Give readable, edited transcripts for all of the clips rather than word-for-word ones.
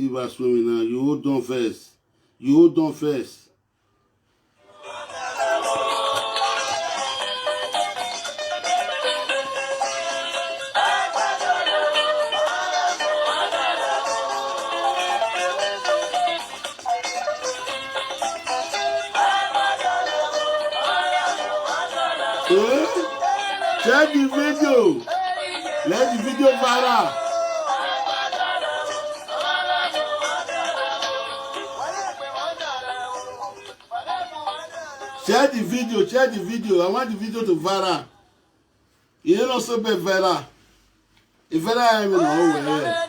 Il va swimming now. You hold on first. You hold on first. Share the video. Let the video viral. Share the video, share the video. I want the video to viral. You don't also be viral. If viral,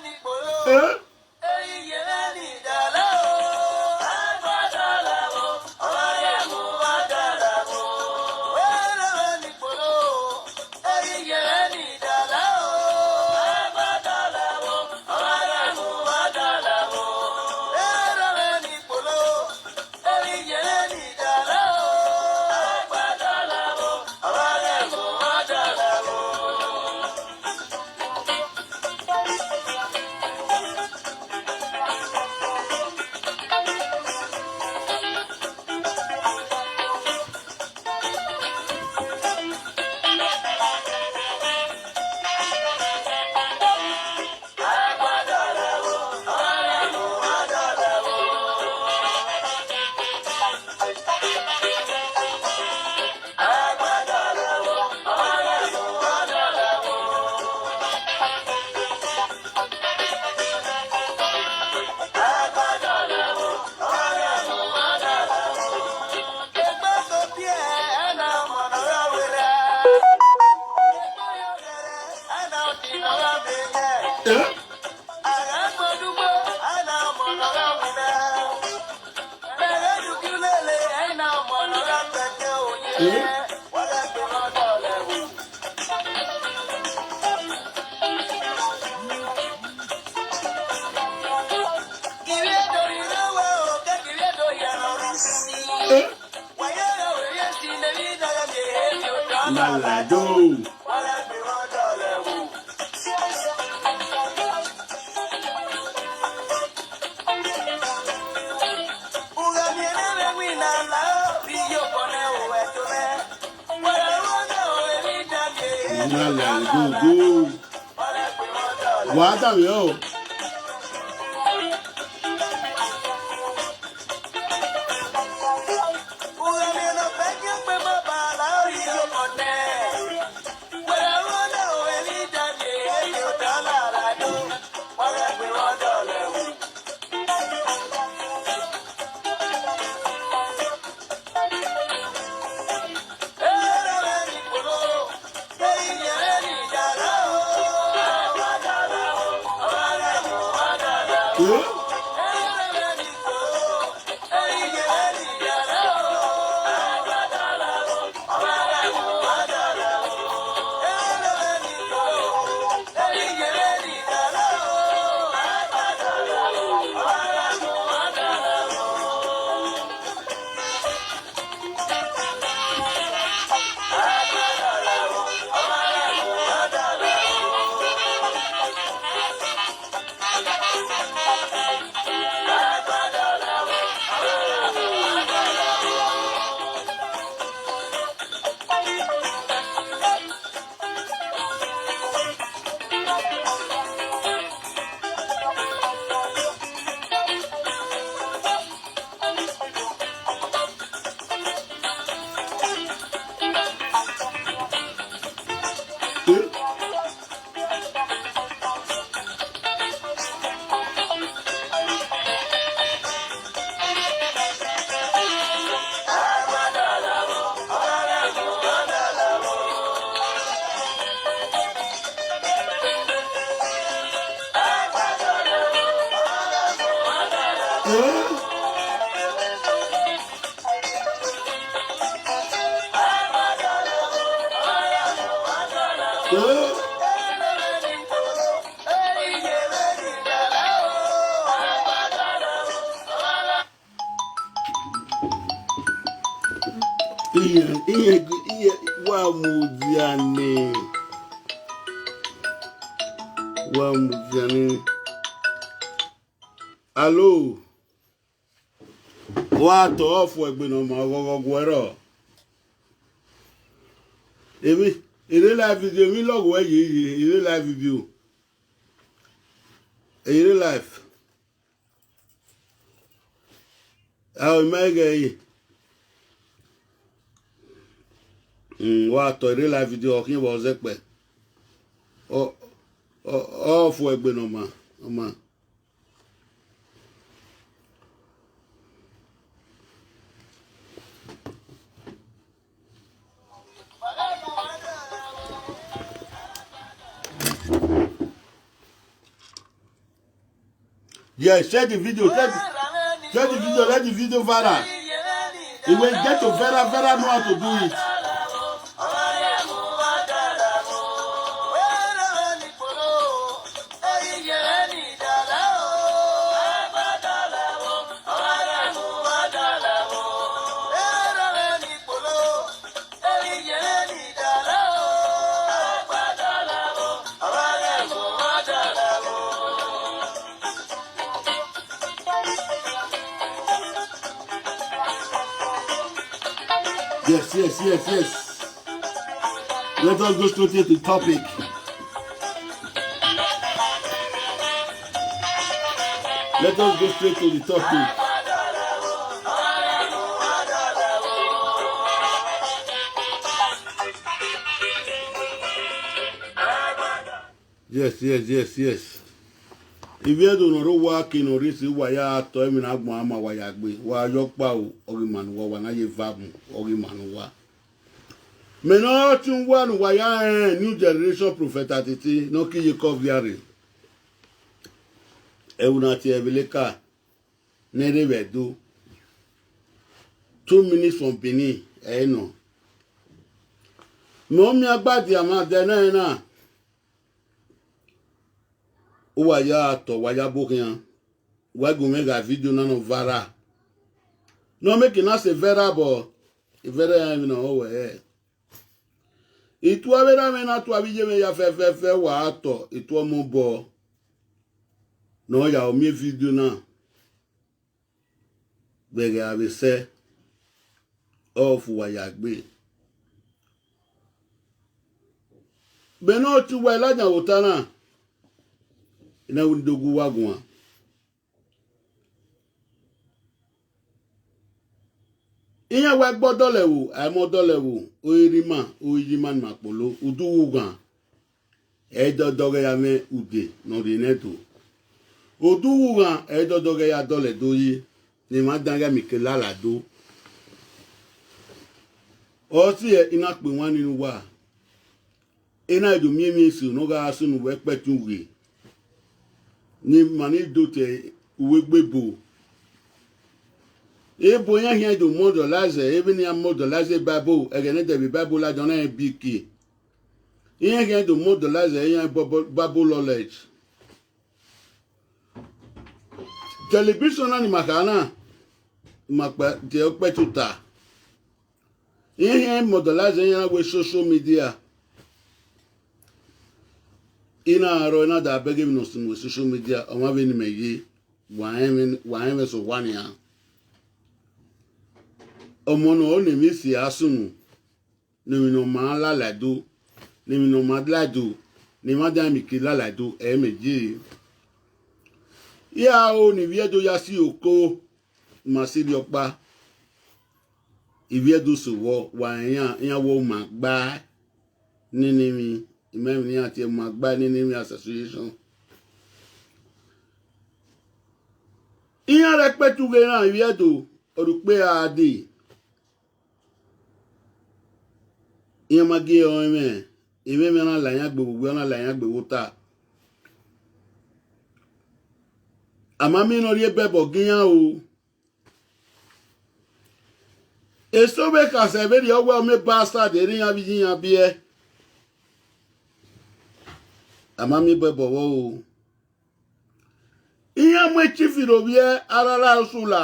I don't know. Hello. What off we been on my go. Èmi live video mi log we yi live video. Live. How mega what live video kin bo ze pe. Off we been on ma. Yeah, share the video. Share the video. Let the video viral. It will get to Vera know how to do it. Yes. Let us go straight to the topic. Yes. If you don't know work in or is waya to him na agbo ama waya gbe wa yokpa o oriman wa na ye vabu oriman wa me no tun wa nu waya new generation prophet atiti no ki ye coviare e una ti ebeleka nere vedu 2 minutes from Benin no mo mi agbadi ama de na waya to waya bokian wa go mega video na no vara no make na say vera but vera you know we itu avera me na to abije me ya fe wa to itu omo bo no ya o mi video na bege ave se of waya gbe be no ti wa la jan wotana ina windogu wagwa iya wa gbodo lewu aimodo lewu oyirima mapolo uduwugan edodoge ya me ude no de neto uduwugan edodoge ya dole doyi ni madanga mikela lado o ti ina pe wan ninu wa ina edu mi si no ga sunu we petunwe ni mani dote uwegbebo ebo yan here do modelize even ya modelize bible again the bible la don na biki yan here do modelize yan bible knowledge television na ni makana makpa je ope tuta yan here modelize yan we social media ina ro na da bege mi no sun social media o ma be ni meyi wa en so wani ya ọmọ náà ó lè mí sí asùnù ní mi náà máa lálàdó ní mi náà máa ládò ní má dá mi kí lálàdó ẹ̀ẹ́mẹ̀jì yíyá o ní ìwíẹ́dó yá sí oko mà sí rí ọpa ìwíẹ́dó sòwò wà ìyàwó mà gbá níní mi ìmẹ́rin ní àti mà gbá níní mi association ìyá rẹ pẹ́tù rẹ̀ náà ìwíẹ́dó ọ̀rùpẹ́ àdè ìyẹn máa gé ọ ẹ̀mẹ́ ìwé mìíràn làyàn gbogbo ọ̀nà làyàn gbogbo ta àmọ́ mi náà rí bẹ́bọ̀ gíyàn o èso bẹ́ẹ̀ kàṣẹ́ bẹ́ẹ̀ rí ọwọ́ mi bá sáàdé ríyàn bí yíyan bí ẹ àmọ́ mi bẹ́bọ̀ wọ́ o ìyẹn mú etí fìrò bí ẹ arára oṣù là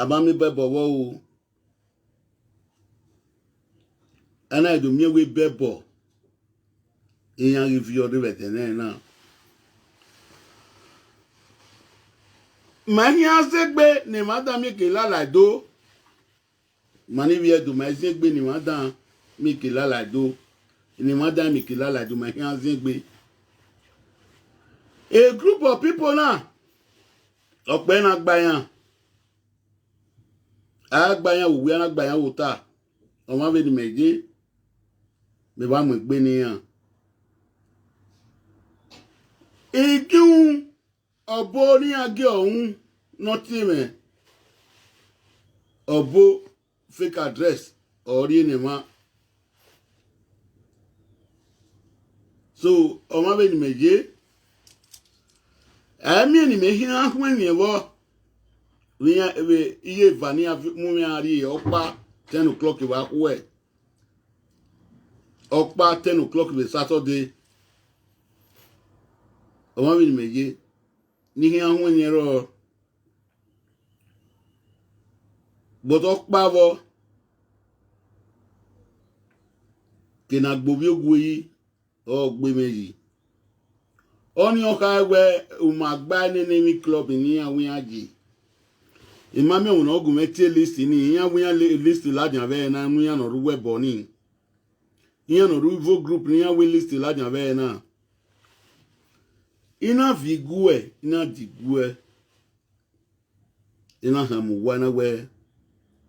àmọ́ mi bẹ́bọ̀ wọ́ o. Ana edo miewe bebo iyan review de vetene na mani azegbe ni madam ke lalado mani bi edo ma azegbe ni madam mi ke lalado ni madam mi ke lalado mani azegbe a group of people na ọpẹ na gbayan agbayan owe na gbayan ota ọmọ be ni meje me ba mo gbe niyan ijun obo ni age ohun noti me obo fake address ori ni ma so ọmọ be ni meje ami ni me hin ahun ni wo riya iye vania mu mi ari opa 10 o'clock wa kuwe ọ̀pá 10 o'clock be Saturday ọmọ mi meje ní hí ahun ni ro boto pavo kina gbobi ogwe o gbe meji oni o ka we o ma gba ni mi club ni awin aji imami won ogun meti list ni yan awin list lajan be na mu yan no ruwe boni yan no ruvo group ni yan we list lajan be na ina vigue ina digue ina hamu wana we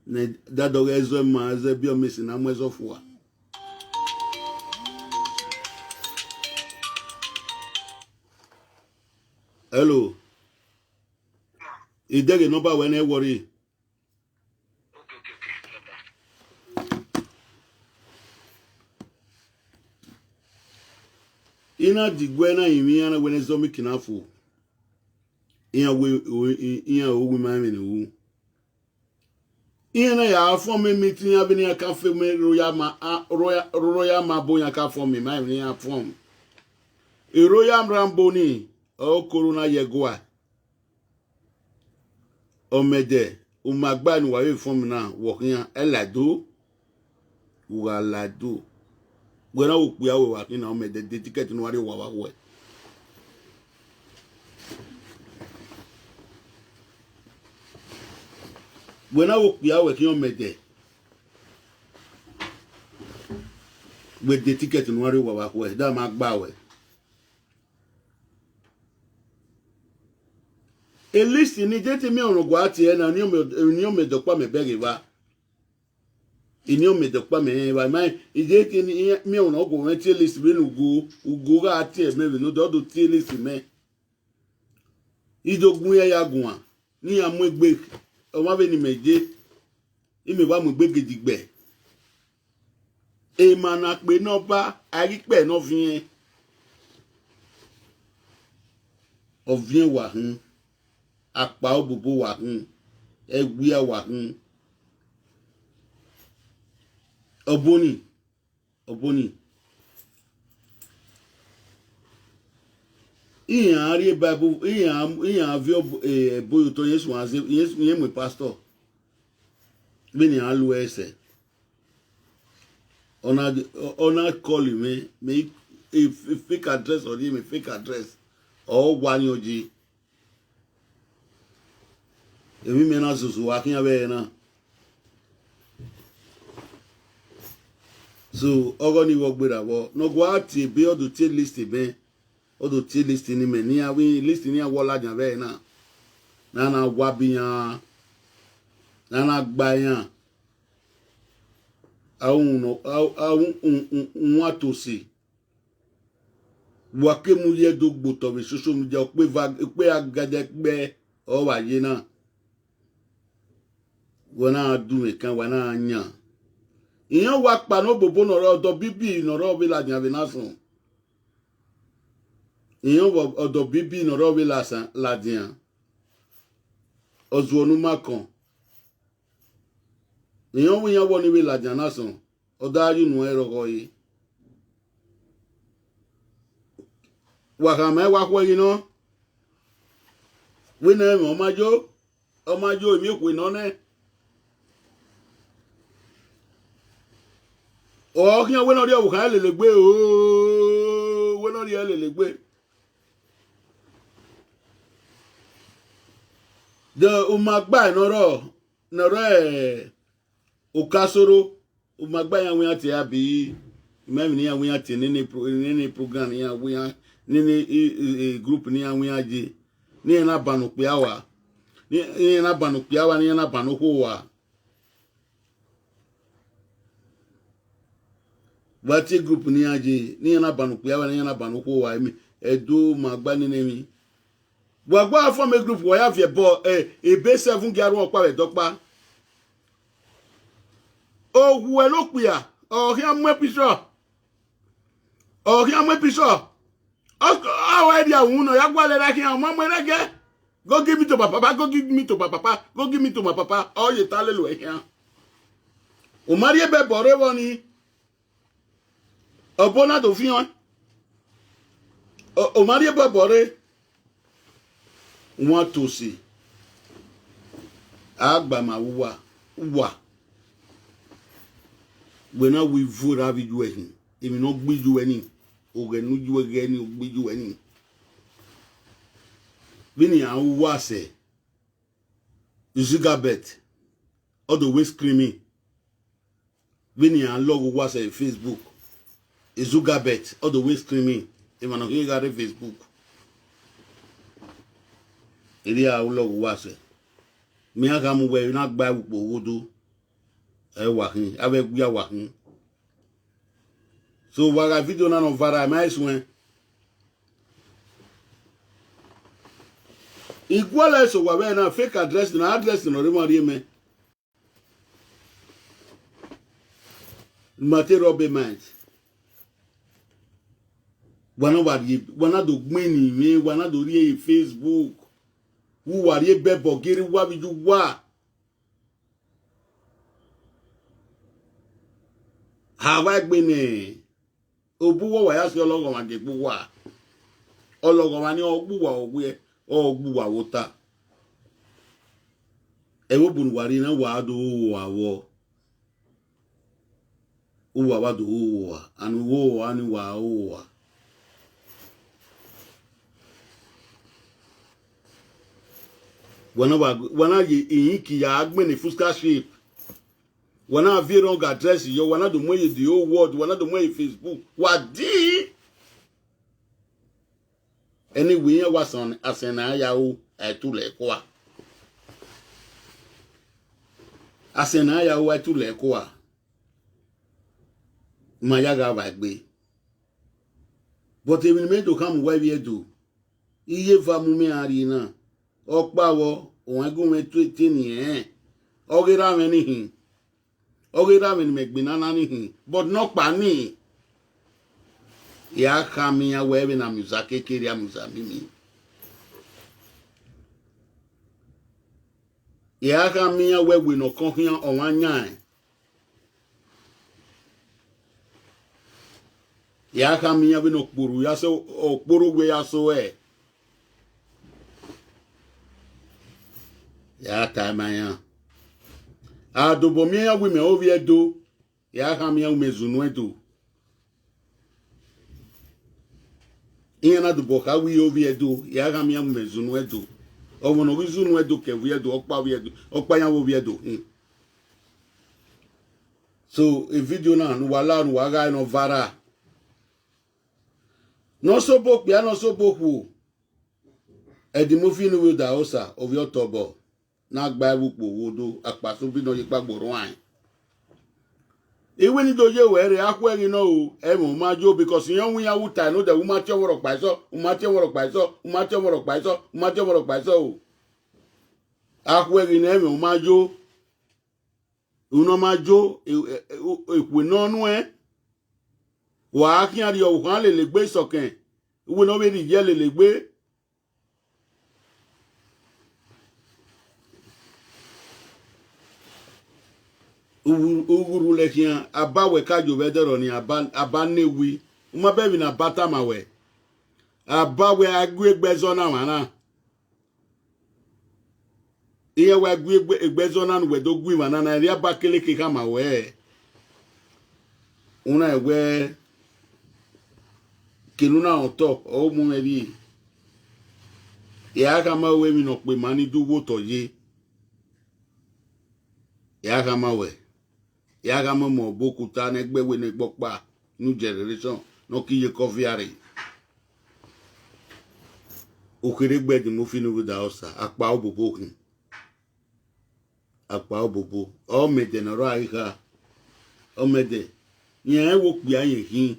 ne dadoge ezo ma ze bi o mesi na mwezo fuwa hello idege number when I worry ina digwe na imi ana when ezo mi kinafu iya owi ma mi ni wu iya na ya form meeting ya bi ni aka fe me royal ma bo ya ka form ma mi ya form e royal rambo ni o corona yegoa omede umagba ni wa we form na wo yan elado wa lado gbọ́nà òpè àwọ̀ wà kí náà ọmọ ẹ̀dẹ̀ dé tíkẹ́ẹ̀tì ní wárí wà wá wọ̀ ẹ̀. gbọ́nà òpè àwọ̀ kí ọmọ ẹ̀dẹ̀ gbẹ̀dẹ̀ tíkẹ́ẹ̀tì ní wárí wà wá wọ̀ ẹ̀ dáa máa gbà wẹ̀. elisi ni jẹ́ tí mi ọ̀rùn gbọ́ àti ẹ̀ náà ní ọmọ ẹ̀dọ̀pá mi bẹ̀rẹ̀ wá. Ini o me de pa me ba mai ide ke ni mi o no go me tie list be no ugo ga ti e me no do tie list me idogun ya gun a ni amu egbe o ma be ni meje imi ba mu gbe gidigbe e ma na pe no ba ari pe no fi ovien wa hun apa obobo wa hun egwia wa hun oboni iyan ari bible iyan avio boyo to Yesu anze Yesu mo pastor beni alu ese ona call me a fake address or me fake address or wani oji èmi me na susu wa kin abe na so ogo ni wo gbera wo no go ati be odo ti list be odo ti list ni me ni awi list ni awo la jan be na wa biyan na gba yan awun atosi wake mu ye dogbo to be social media pe agade pe o wa ye na wona du me kan wana yan iyan wa pa no bobo no ro do bibi no ro be la jan be na sun iyan wo odo bibi no ro be la san la dian ozuonu makon iyan wo yan wo ni be la jan na sun oda yu nu ero ko yi wa ka me wa ko yi no we na mo majo mi ko no ne o kiyan we no ri o ka le gbe o we no ri le gbe de o ma gba no ro o kasoro o ma gba yan we ati abi memi ni yan we ati ni program yan we yan ni group ni yan we aje ni na banu pe awa ni na banu pe awa ni na banu ko wa wati group ni aje ni na banu pe awa ni na banu ko wa mi edo ma gba ni mi gbagba form a group wo ya vie bo ebe 7 garu opa we dokpa owu e lo pia o ki amu episode awa dia uno ya gwa le la ki amu merege go give me to papa go give me to papa go give me to my papa o ye tale lo ehan o mari ebe bore woni obona do fihan o mari ebe bore wọ́n tó sí agbama wa gbena we vura bi ju ehin èmi no gbiju eni o ge nu ju ege ni o gbiju eni bini an wa se Zugabet all the way screaming bini an log wa se Facebook Zugabet all the way screaming e ma no ke ga re Facebook ili a ulo wa se mi aga mu we na gba upo wodo e wa hin abe gba wa hin so wa video na no vara mai swen igual so wa be na fake address no re mari me matero be mind wana do gbeni mi wana do ri Facebook who were ye bebo giri wa biju wa ha wa gbe ni obuwo wa ya si ologo ma de bu wa ologo ma ni ogbu wa wota e wo bunu wari na wa do wa wo o wa do wa anu wo ani wa o wa wana yin ki ya agbe ni fuska shape wana vi wrong address yo wana do moye the whole world wana do moye Facebook wa di anyway yan wa san asena ya o etule ko a asena ya o etule ko a ma ya ga ba gbe but even me to come where we do iye va mu me ari na okpa wo won egun me 20 ni ogera me ni megbina na ni but no pa ni ya kami ya we na musa kekere amusa mimi ya ka miya we no kohia onwanya ya ka miya we no kpuru ya so okpuru we ya so ya ta maya adobo miya we me ovi edo ya ka miya we zunu edo ina dobo ka we ovi edo ya ka miya we zunu edo omo no zunu edo ke we edo okpa ya ovi edo so a video na no wala no waga no vara no so boku ya no so boku edimofi no we da osa ovi otobo na gba ebupo wodo apaso bi no yipa gboro an iwe ni doje were akweri no o e mo ma jo because yan wi ya wuta no the woman che woro pa so o akweri na e mo ma jo uno ma jo ekwe no nu wa akin ari o kan le gbe sokan iwe no be ri je le gbe uguru lekian abawe kajo vedero ni abanewi uma bebi na bata mawe abawe agwegbezo na wana iye wa agwegbezo na wedo gwi wana na ri abakeleke kama we una ewe kinuna on top o mu eri ya kama we mi no pe mani duwo to ye ya kama we ya ga mo bokuta na egbe we ne gbopa new generation no kiye koviare okere gbe di mo finu with osa apa obobo kun apa obobo o me general aika o me de yen wo pe ayen hin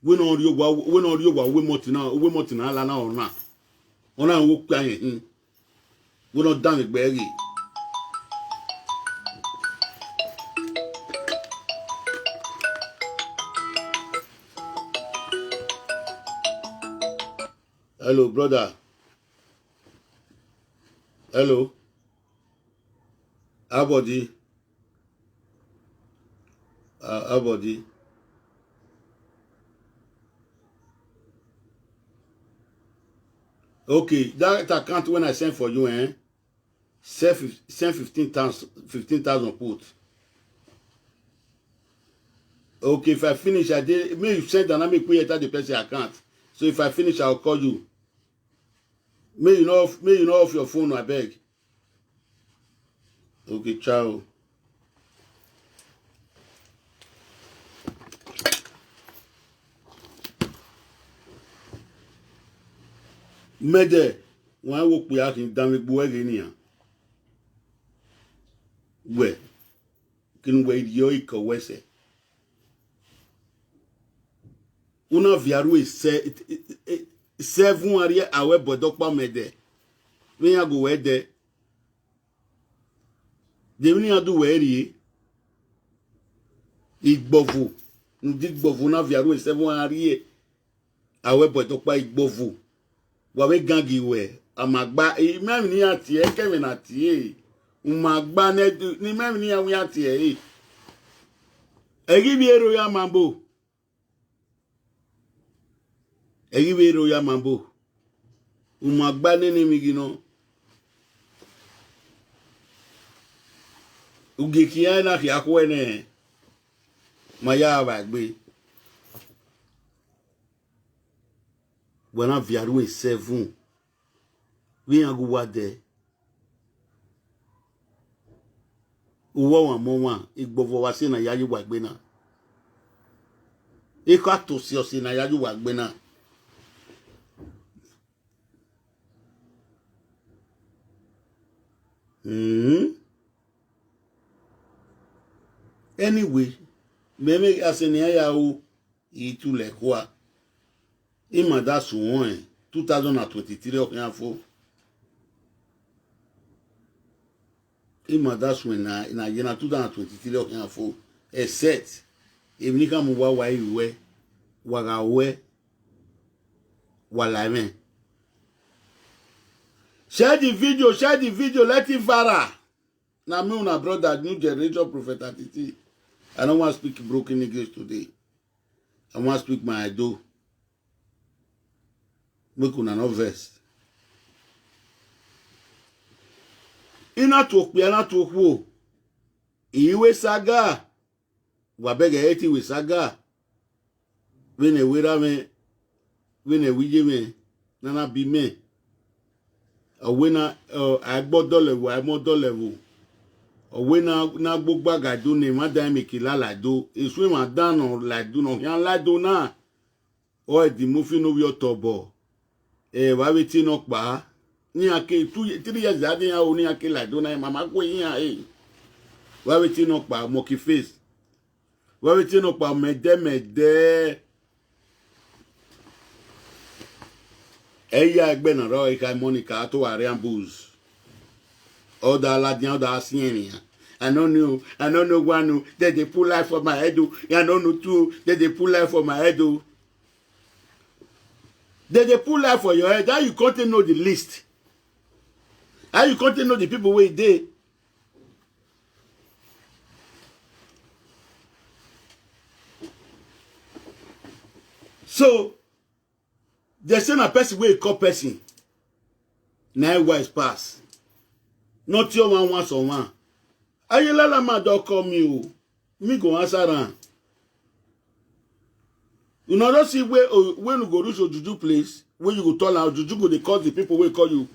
we no ri ogwa we motina ala na ona wo pe ayen hin we no dan egbe ri hello brother hello abodi okay that account when I send for you send 15,000 put okay if I finish I did may you send and I make pay at the person account so if I finish I'll call you. May you know off your phone, I beg. Okay, ciao. Mede, when I walk with you, damn it, boy, again. Where? Can wait your eco wese. Una viaru is 7 ari awe bodokpa mede we ya go wede de ni adu we ri igbovu ndi gbovu na viaru 7 ari awe bodokpa igbovu wa we gangi we amagba mem ni ati e kemi na ti umagba ni mem ni awu ati egi bi ero ya mambo egiwero ya mambo umagba nene migino ugekia na fi akwene maya bagbe bona viaru 7 wi agu wade uwo wa mo wa igbovo wa se na yayu gbagbe na ika to si o se na yayu gbagbe na anyway meme aseni ya o itule kwa imada suwon 2023 okan fo imada suwon na yena 2023 okan fo except emi ka mu wa iwe waga we wala men. Share the video, let it viral. Now me una brother, new generation prophet Atiti. I don't want to speak broken English today. I want to speak my Edo. Make una no verse. Ina tokpi ana tokwo. Iwe saga. Wabege eti we saga. Wene wera me. Wene wije me. Nana bi me. Wena agbodo level, amodo level. Wena na gbogba gado ne madam mekila lado. Esu ma dan no lado no yan lado na. O di mo fi no yo tobo. Wa weti no pa. Ni ake 3 years ade ya o ni ake lado na mama ko yin a wa weti no pa monkey face. Wa weti no pa mede. Eya egbe na ro ika Monica to are ambus. All the ladian, all the Asiania. I don't know one that they pull life for my head. I don't know two that they pull life for my head. That they pull life for your head. How you can't know the list? How you can't know the people where they? So they send a person where you call person. 9 wise pass. Not your one once on one. Ayelala ma don't call me. Me go answer am. You know don't see where when you go reach your juju place, when you go tell out juju go they call the people where call you.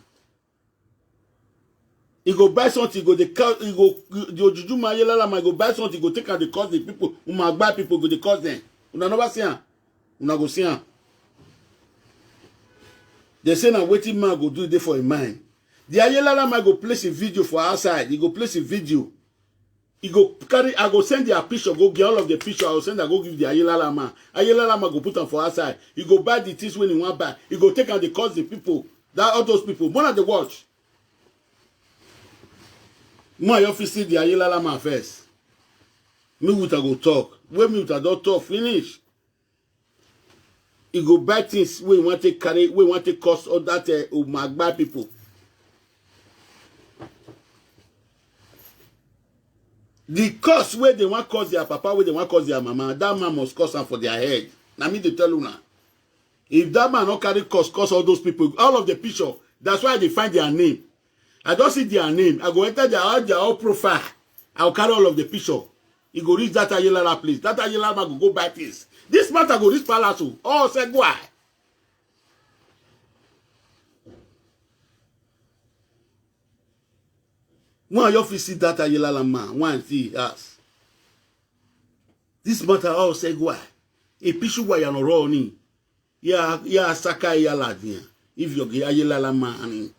You go buy something, you go your juju ma ayelala ma go buy something, you go take out the cause the people who ma buy people go they cause them. Una never see am. Una go see am. They say na wetin man go do dey for a mind. The ayelala man go place a video for outside. He go place a video. He go carry. I go send their picture. Go get all of the picture. I will send. I go give the ayelala man. Ayelala man go put them for outside. He go buy the things when he want buy. He go take and they cause the people. That all those people. One of the watch. More you fit see the ayelala man first. Me with I go talk. When me with I don't talk finish. He go buy things we want to carry. We want to cause all that magba people. The cause where they want cause their papa, where they want cause their mama, that man must cause them for their head. Now me they tell you now. If that man not carry cause all those people, all of the picture, that's why they find their name. I don't see their name. I go enter their whole profile. I'll carry all of the picture. He go reach that ayelala place. That ayelala man go buy things. This matter go reach palace. Oh, say why? One of you see that ayelala man, one see us. This matter all say why? A picture why you no running. Yeah, saka ayala dia. If you get ayelala man,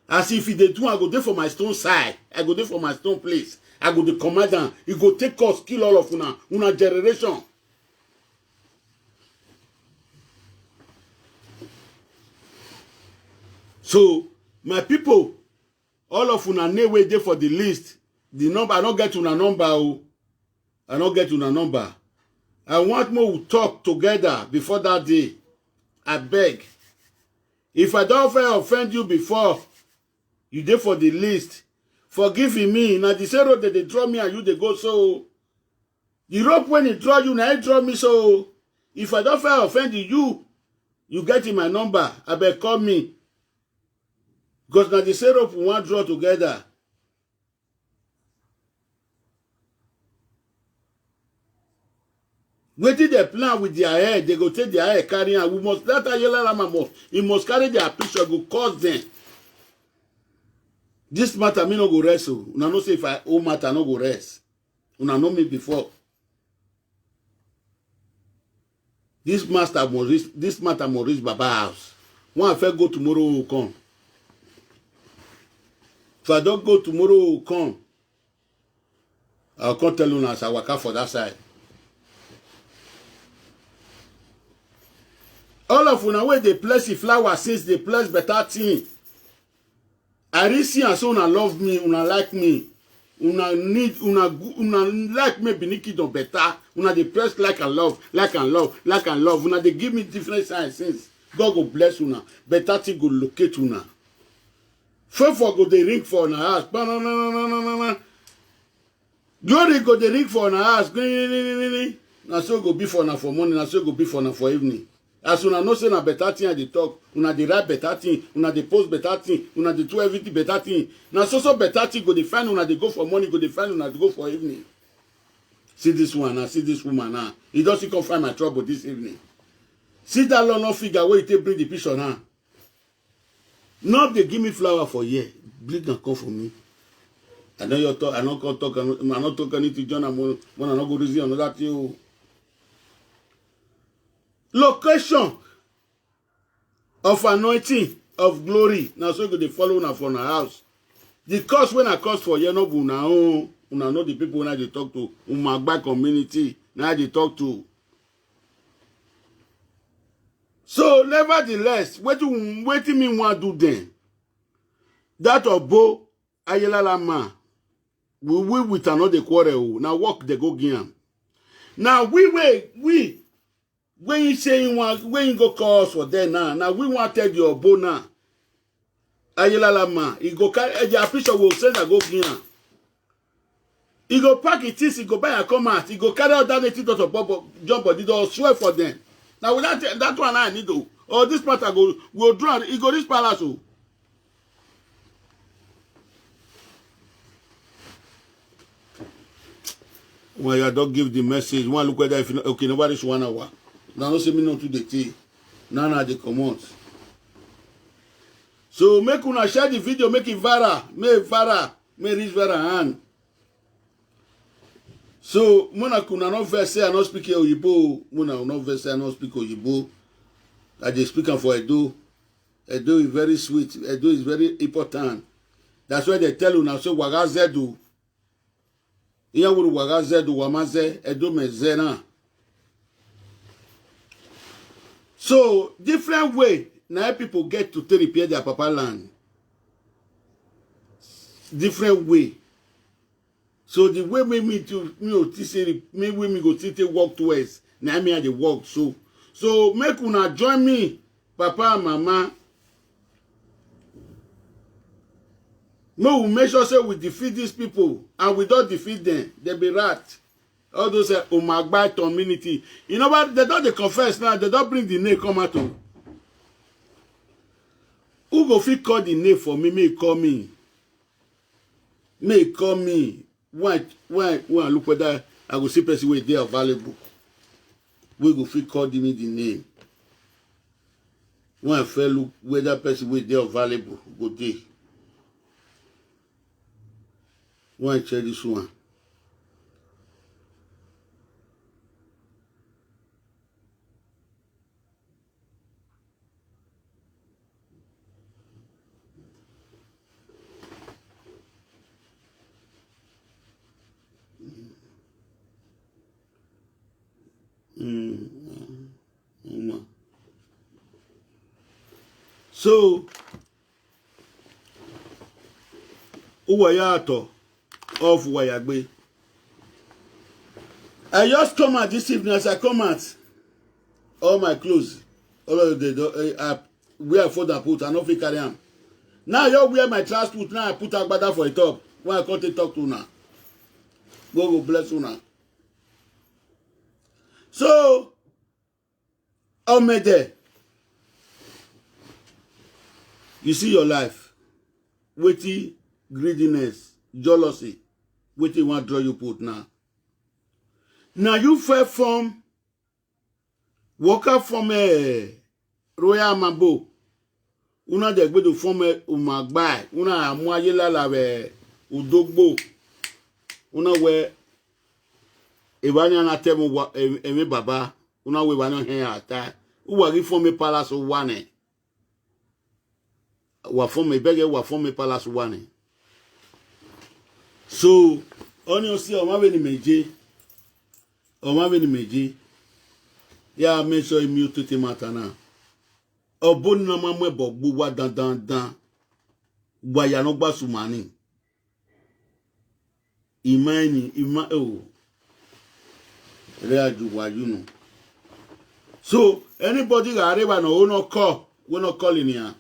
as if they do, I go there for my stone side. I go there for my stone place. I go the commander. He go take us, kill all of una generation. So my people, all of una name way there for the list. The number I don't get una number. I don't get una number. I want more to talk together before that day. I beg. If I don't offend you before, you there for the list. Forgive me. Now the same road that they draw me and you they go so. The rope when it draw you, now it draw me so. If I don't offend you, you get in my number. I beg call me. Because now the same rope we want draw together. Waiting they plan with their head, they go take their head carry and we must let Ayelala he must carry their picture, go cause them. This matter me no go rest. Una no say if I owe matter no go rest. Una know me before. This matter must reach Baba house. One if I go tomorrow will come. If I don't go tomorrow will come. I'll come tell you now as I work out for that side. All of una way they place the flower since they place better thing. I really see and so una love me, una like me, una like me biniki don better, una they press like and love, una they give me different signs since. God go bless una, better thing go locate una. Favor go they ring for una house, Glory go the ring for na house. Na so go be for na for morning, na so go be for na for evening. As una know say na better thing I dey talk, una dey write better thing, una dey post better thing, una dey do everything better thing. Na so better thing go dey find una dey go for morning, go dey find una dey go for evening. See this one now, see this woman now. He doesn't come find my trouble this evening. See that long figure where you take bring the picture now. Now they give me flower for year. Bleed and come for me. I know your talk, I not come talk, I'm not talking anything to John, when I not go reason another thing. Location of anointing of glory. Now so go they follow now from our house. The cost when I cost for you no be now una know the people when I they talk to Umagba community. Now they talk to. So nevertheless, what me want do then? That of Bo Ayelala man. We with another quarrel. Now walk the go game. Now we when you say you want, when you go call us for there now we want to tell your Bo now. Ayelala man, he go carry the picture will say that go game. He go pack it is, he go buy a come out, he go carry out that native of Bobo jump body door swear for them. Now without that one I need to. Or this part I go draw, he go this palace. When you don't give the message, one look whether if you okay, nobody's 1 hour. Now don't say me not to the tea. Now they come out. So make una share the video, make it viral, may reach viral hand. So mona kuna no verse I not speak Oyibo, mona no verse I not speak Oyibo. I just speak for Edo. Edo is very sweet. Edo is very important. That's why they tell you now so wagazedu. Iya wuru wagazedu wamaze Edo mezena. So different way now people get to repair their papa land. Different way. So the way me go to walk towards now me the walk so make una join me papa and mama. No, we make sure say we defeat these people and we don't defeat them. They be rat. All those Umagba community. You know what? They don't confess now. They don't bring the name come out. Who go fit call the name for me? May call me. May call me. Why look whether I go see person where they are available. We go fit call me the name. When I feel look whether person where they are available, go there. Why check this one? So, Uwayato of Wayagbe. I just come out this evening as I come out. All my clothes, all of the where I fold and put, I don't fit carry them. Now you wear my transport, now I put agbada for the top. When I come to talk to now. God bless you now. So, Omede, you see your life, waiting, greediness, jealousy, waiting want draw you put now. Now you fell from, walk up from a Royal Mambo, una de gbedo from a Umagba, una amoyela lave udogbo, una we Evania na temu eme baba, una we wano hen ata, uwa ri from a palace wane. Wa from a bege wa from a palace wane. So, only you see omaveni meje, ya make sure you mute to matter now. Obon na mamwe bogbu wa dan, wa ya no gba sumani. Oh. So, anybody that arrive no no call, we not calling here.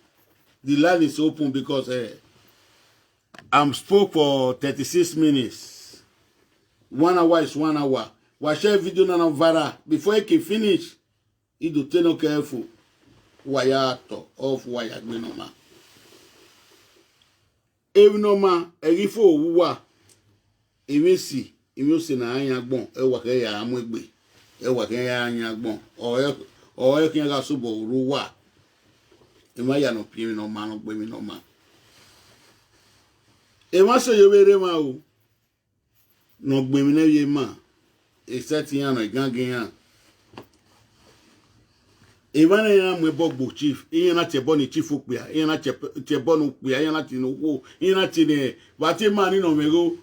The line is open because I'm spoke for 36 minutes. 1 hour is 1 hour. We share video na viral. Before it can finish, it do take no careful. Wire to off wire gbe no ma. Evi no ma erifo owuwa. Evi si na anya gbon e wa ke ya amugbe. E wa ke ya anya gbon. O e kin ga subo ruwa. E ma ya no pie no ma no gbe mi no ma. E ma se ye were ma o. No gbe mi na ye ma. Except yan no gangan yan. Even na mwe bogbo chief, iye na chebo ni chief ukpia, iye na chebo no ukpia, iye na tino wo, iye na tine, wati mani no mego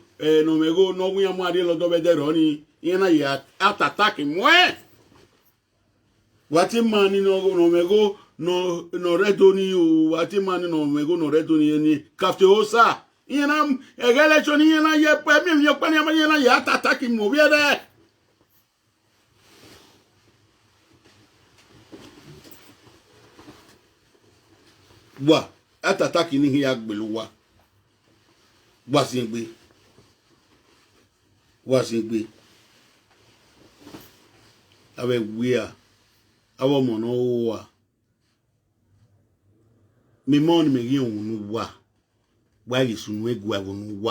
no wuya mwari lo dobe dero ni, iye na ya atataki mwe. Wati mani no mego no redo ni u, wati mani no mego no redo ni kafte osa. Iye na egele choni iye na ye pe mi yokpa ni ama iye na ya atataki mwe viere. Wa atataki ni ya gbelu wa singbe awe wia awo mo no wa mi mon me yin onu wa yi sunu egu awonu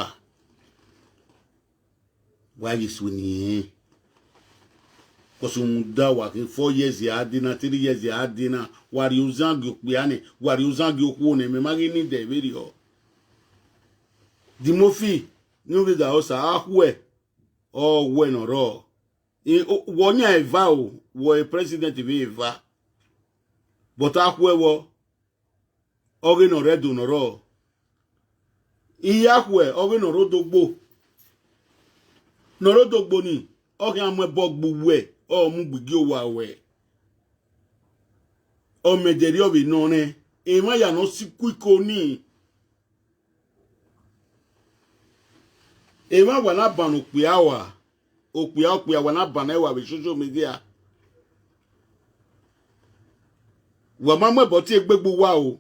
wa yi suni kosun da wa 4 years ya dina 3 years ya dina wari uzangi okpiane wari uzangi okwo me magi ni de very o dimofi no be da osa ahwe o we no ro wonya eva o wo president be eva but ahwe wo oge no redo no ro iyahwe oge no rodogbo ni oge amwe bogbu we o mu gbigi owa we o mederi obi no ne e ma ya no sikuiko ni e ma wana ban okpia wana ban e wa be social media wa ma mo boti egbegbu wa o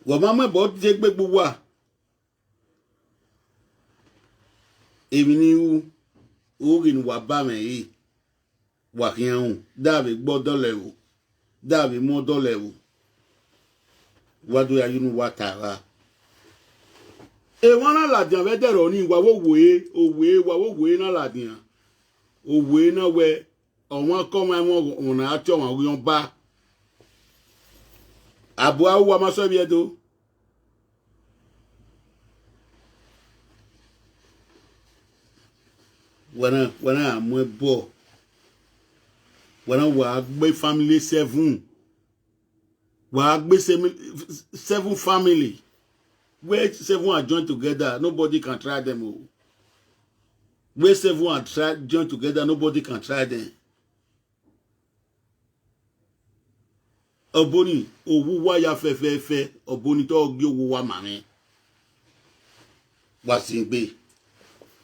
wa ma mo boti egbegbu wa èmi ni orí ni wà bá mi yìí wà kí ẹ̀hún dáàbì gbọ́ dọ́lẹ̀ wò dáàbì mọ́ dọ́lẹ̀ wò wádó ayúnú wà tààrà èwọ́n náà làdìyàn fẹ́ dẹ̀rọ̀ ní ìwàwó wòye náà làdìyàn òwòye náà wẹ ọ̀wọ́n kọ́mọ ẹ̀wọ̀n ọ̀nà àti ọ̀wọ̀n oríyàn bá àbò àwọ̀ amásọ́bí ẹ̀dọ́ wana amwe bo wana wa gbe family 7 wa gbe 7 family where 7 are joined together nobody can try them oh. Where 7 are joined together nobody can try them oboni owu wa ya fefe oboni to gbe owu wa mame wa singbe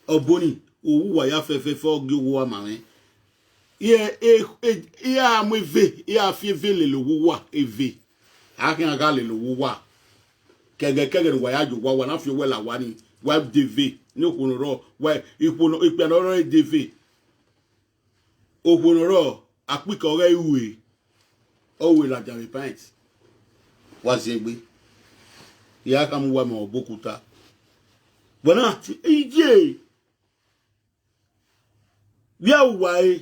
oboni owu wa ya fefe ogi owu wa mame ye amu eve ye afieve le lowu wa eve akin aga le lowu wa kege wa ya jo wa na fi we la wa ni wa dv ni okunu ro wa ipeno ro dv okunu ro apika ore iwe owe la jare pint wa segbe ya ka mu wa mo bokuta bona ije bia wae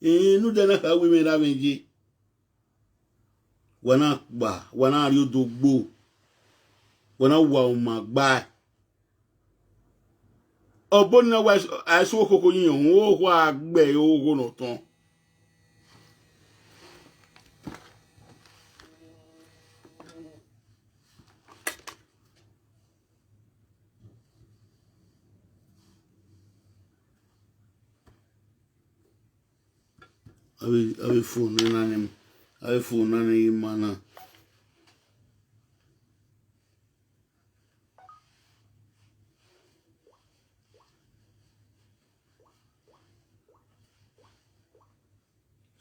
inu dena ka wi me ra meji wana ri odogbo wana wa o ma gba oboni na wa aiso okoko yin o ho agbe o ho no ton Awe phone nani awe phone nani mana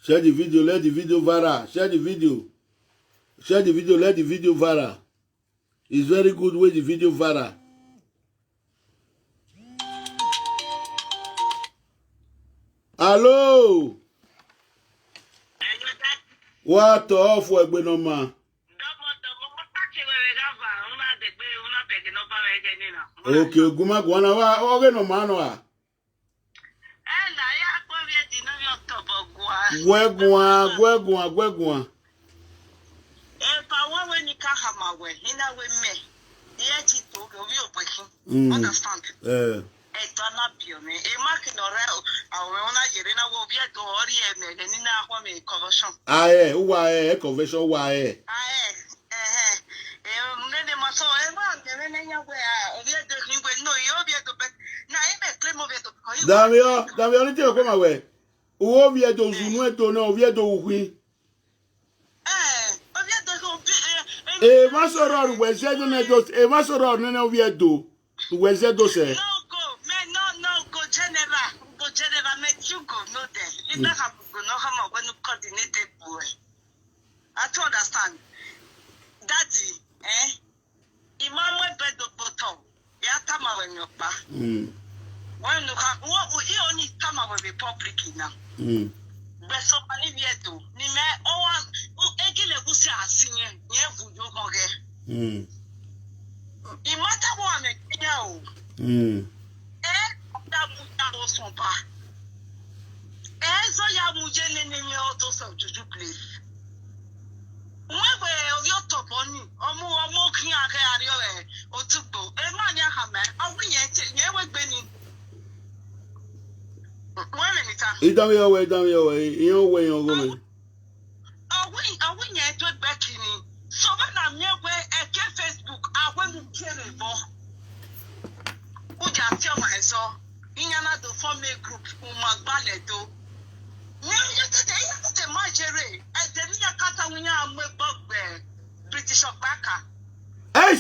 share the video, let the video viral. Share the video, let the video viral. It's very good way the video viral. Hello. What off we gbe no ma? Okay, Oguma gwana wa oge no ma no a. Gwegwa. Understand? Conversion Damio ni te ko ma we. Uwo vie do zunu eto na ovie do uhui. Masoro we se do na do masoro na ovie do. We se do se. Go general make you go no there. You don't have to know how when you coordinated boy. I don't understand. Daddy, Imam bed of bottom. Ya tama when you pa. When you have what you only tama will be public now. But so many vieto. Ni me o egile busi asinye. Nye vujo moge. Imata wa me kinya o. Son pas. So ya muje nene auto so juju place. Mwe yo top oni omo kin ake ario otugbo ma nya ha me awunye nye we gbe ni. One minute. Idami owe iyo we yo go me. Awunye to back ni. So na me we eke Facebook awenu kere bo. Uja tell my so Inyana do form a group umagbale do. You the majority. I didn't kata winya amwe British Obaka.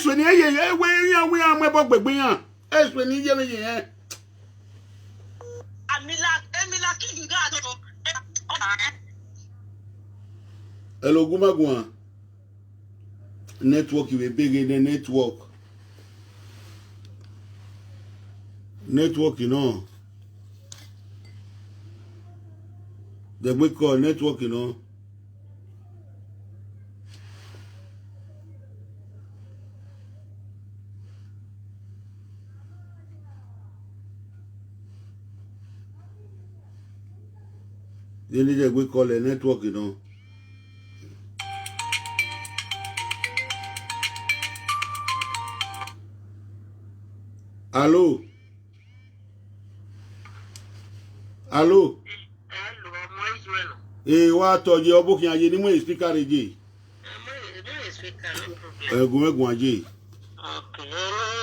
When we are my bogbe yan. When ye. Emila king gado. Hello Gumagwa. Network you big in the network. Network, you know. The we call network, you know. They need a we call a network, you know. Hello. Hello. What told you booking a genuine speaker again? Go aje. Okay,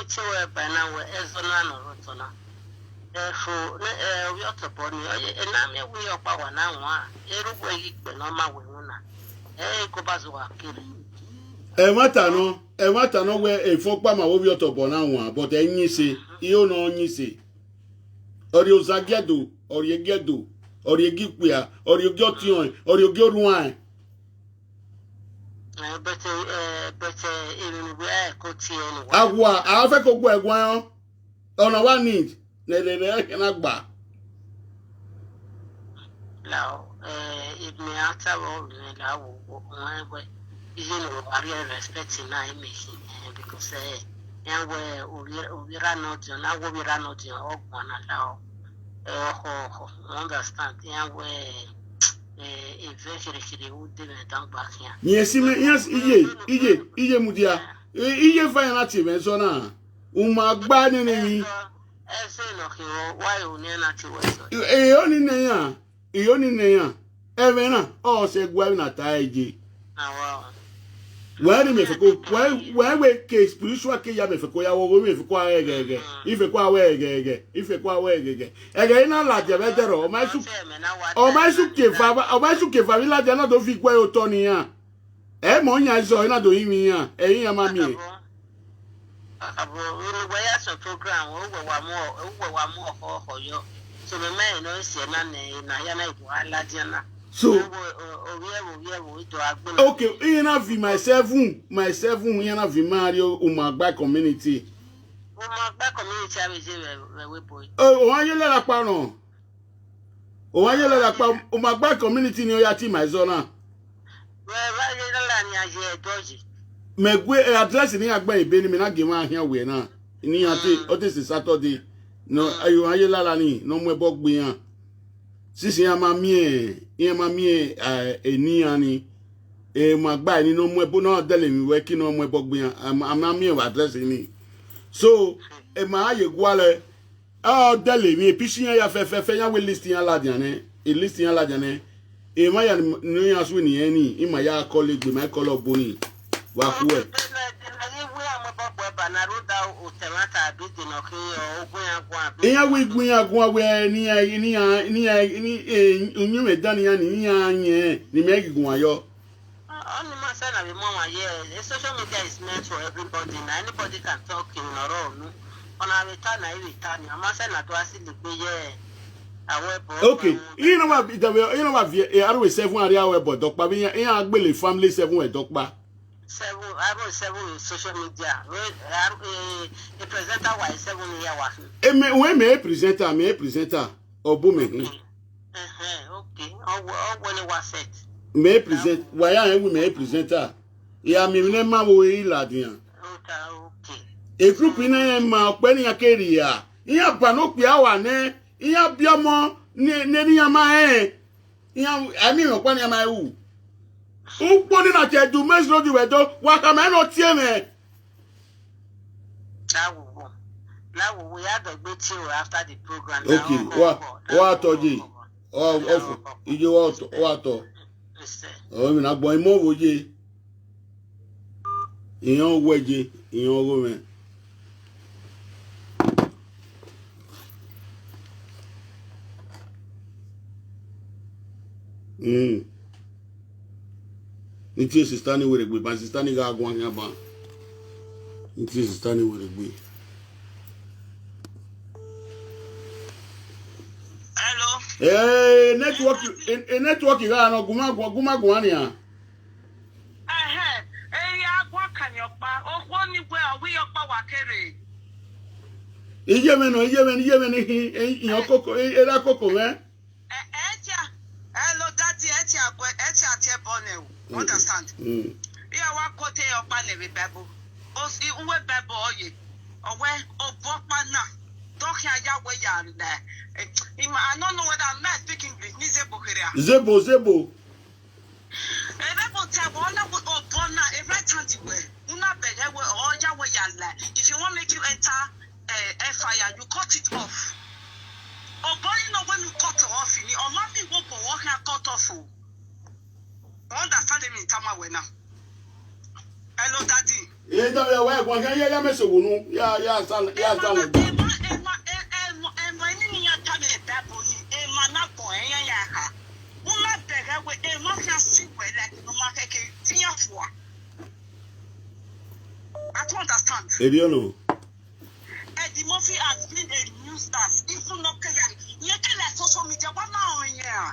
to by now, as on Rotona. Therefore, we are to body, and I'm we are power now. Everywhere you know my winner. Go Bazua killing. Matano where a folk by my over to Bonawa, but any say, you know, you say. Or you Zagedo, or you Gedo. Or you give queer, or you got you, or you get wine. But even where could see anyone. I have a cook where one on a one need. They cannot buy. Now, it may after all, now, one way, is in a real respect in I making because we ran out, and now we ran out in all one allow. Understand? Yeah, we eventually would down back here. Yes, Ije Mudia. Ije fine active, so now. Bad enemy. Why only not you only near. Evena, oh, said Guavina Taiji. Where me go? Where we spiritual Kaya for Koya over if quiet if a quiet if a quiet again. I like the better or my soup or my soup give Favila Jana do fi quail Tonia. Monia is not doing me, mammy. a program over one more for you. So the man knows your name, Nayana, Ladiana. So okay, you know vi myself, you know vi Mario Umagba community. Umagba community we boy. Oh, why you let pa no? Oh, why you let pa Umagba community ni o ya ti my zona. Why you let ni aje doji. Megwe address ni agba ibe ni me na give am here we na. Ni ate o this is Saturday. No, ayo why you let ni no mo ebo gbe yan. Sisi ya mamie eni ani magba ni no mo ebo no dele mi we ki no mo ebo gbe yan amamie wa address ni. So e ma aye gwale dele mi episian ya fe ya we list yan la diane e list yan la diane e ma ya no ya so ni eni e ma ya colleague ma call up boni wa ku e iya we gun ya we ni onyu me dan ya ni anye ni me gigun ayo. Social media is meant for everybody. Anybody can talk in or on. On our return, I return. I'm not saying that to us in the okay, you know what? I always 7 area we but dokpa bi yan agbele family 7 we dokpa. 7 social media. A presenter was 7 year wa. When me presenter obo me. Okay. When it was set. Me present why am we presenter? Ya mi ne ma wo iladian. Okay. E group ina ma pe ni akeri ya. Iya pa no pe awa ne, iya biomo ne ya ma Iya ami mo pa ni ma wu. U po ni na che du mes lo di wedo, wa ka me no tie me. Now we have a good show after the program. Okay, what toji? Oh, ijo what to? Oh, mi na gbo imo woje. Iyan weje, iyan go me. Nti sister ni were gbe, ban sister ni ga gwan yan ban. Nti sister ni were gbe. Network ga no guma ni a. Agwa kan yopa, okwo ni gwe owi yopa wa kere. Ije me ni iyan koko era koko me. Hello daddy, ati bone. Understand? Ya wa kote yopa ne bebo. Osi uwe bebo oye. Owe obopa na. Don't hear Yahweh and I don't know whether I'm not speaking English. Zebo. If you want to make you enter fire, you cut it off. Or boy, no when you cut it off, you or not be work or walk and cut off. Understand me, Tamawena. Hello, daddy. Yeah, ya me so wonu. Ya sal. I don't understand. Ediano. Eddie Murphy has been a news star. If you not clear, you tell like social media. What now? Yeah.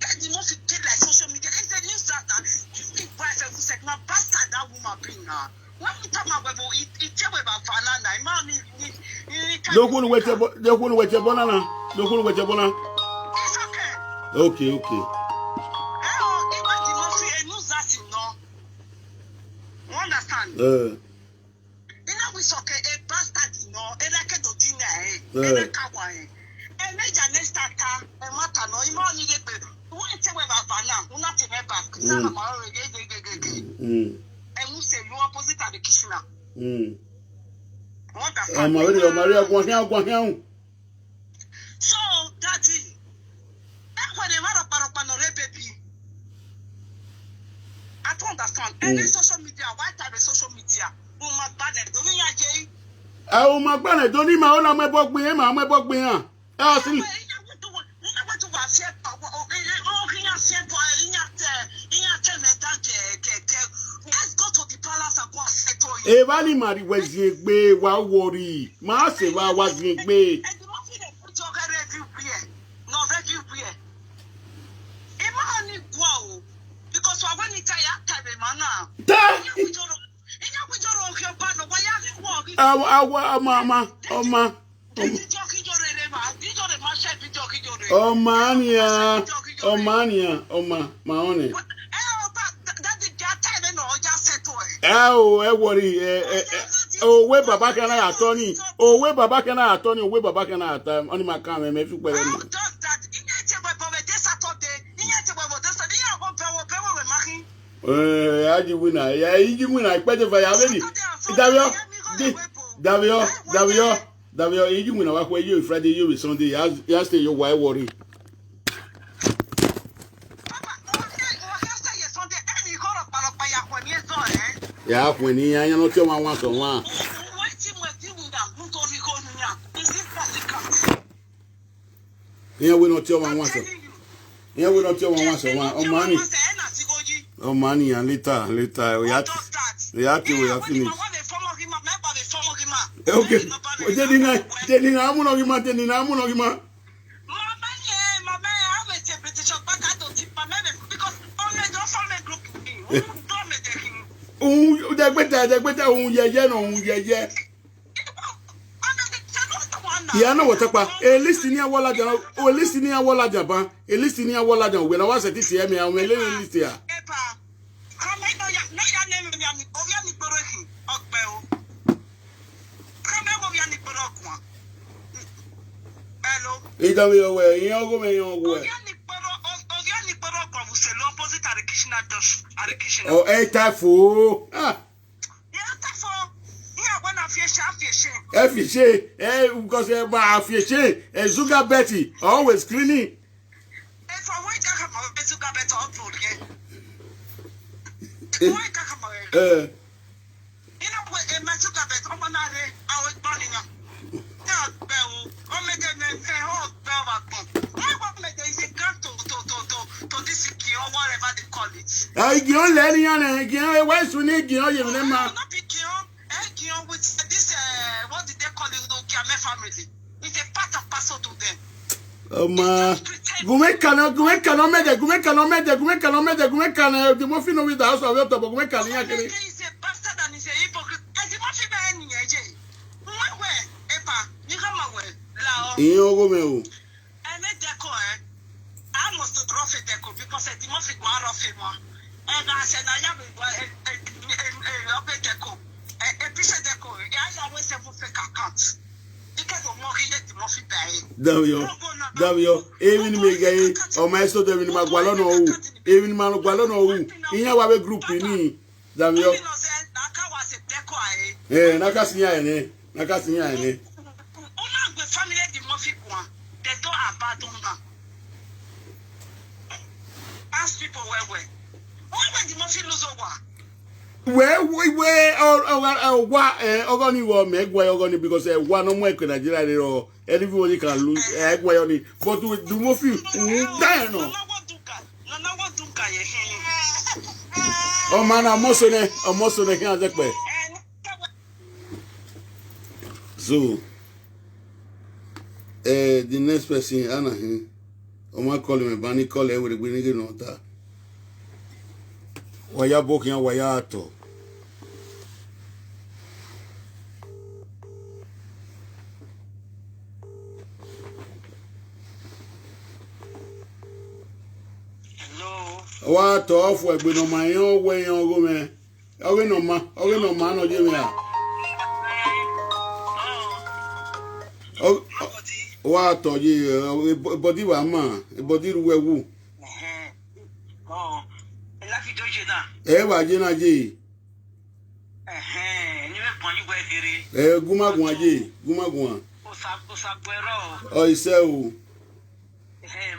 Eddie Murphy tell like social media. It's a news star. You speak wife and said, "My bastard, that woman bring her." When we talk about it, tell about Fanana. Man, don't want to wait your banana. Don't want to wait your banana. It's okay. Okay. Understand? You know we talk a bastard, you know, and I can't do dinner, and I can't wine. And major next starter, and matter no, you want to get the one tell about Vanna, not to me back, son and we say you opposite at the kitchen. So, daddy, that's what they want to panorama baby. I don't understand. Any social media, why type of social media? Don't need my own my book. Let's go to the palace and go and settle it. Evani Mari was ye wa worry. Master was ye be. No, very weird. Imagine Owe Baba can I attorney? Owe Baba can I attorney? Owe Baba can I attorney? Only my camera, if you put it. You winner, yeah, you winner. I pledge for you already. Davio, you winner. What were you Friday? You Sunday? Yesterday, you why worry? Yeah, when he ain't no tell my once on one. Yeah, we don't tell my once. Yeah, we don't tell my once on one. Oh, money, and later, we have to finish. Okay, telling I'm not yeah, no what apa. Listening wala jaba. Listening wala jaba. Listening wala jaba. When I was at this year, me I'm list here. Hello. Oh, hey, Tafo. Because Zuga Betty always cleaning. What did they call it? Family. It's a part of parcel to them. Oh ma, Gumekana, the muffin with the house of your top of Gumekana. He's a bastard and he's a hypocrite. As the muffin man, I made deco. I must rough it deco because the muffin one of him. And I said, I am a deco. A piece of deco. I always have a fake account. Davio, even me gay, or my so the Magualano, even Magualano, in our group in Davio. Eh, Nakasia, family the Murphy one, they don't abandon them. Ask people where. Why when the Murphy lose over? Where organi will make why organi because one no more can Nigeria or everybody can lose why only but with the more few no. Oh man, I'm also here so the next person Anna my call him Bani call everybody know that waya bokia waya ato wa to ofu egbe no ma yan we yan go me owe no ma no je me a wa to je body wa ma body ru wewu wa je na je ni me pon you gbe kere gumagun aje gumagun o sa gbero o ise o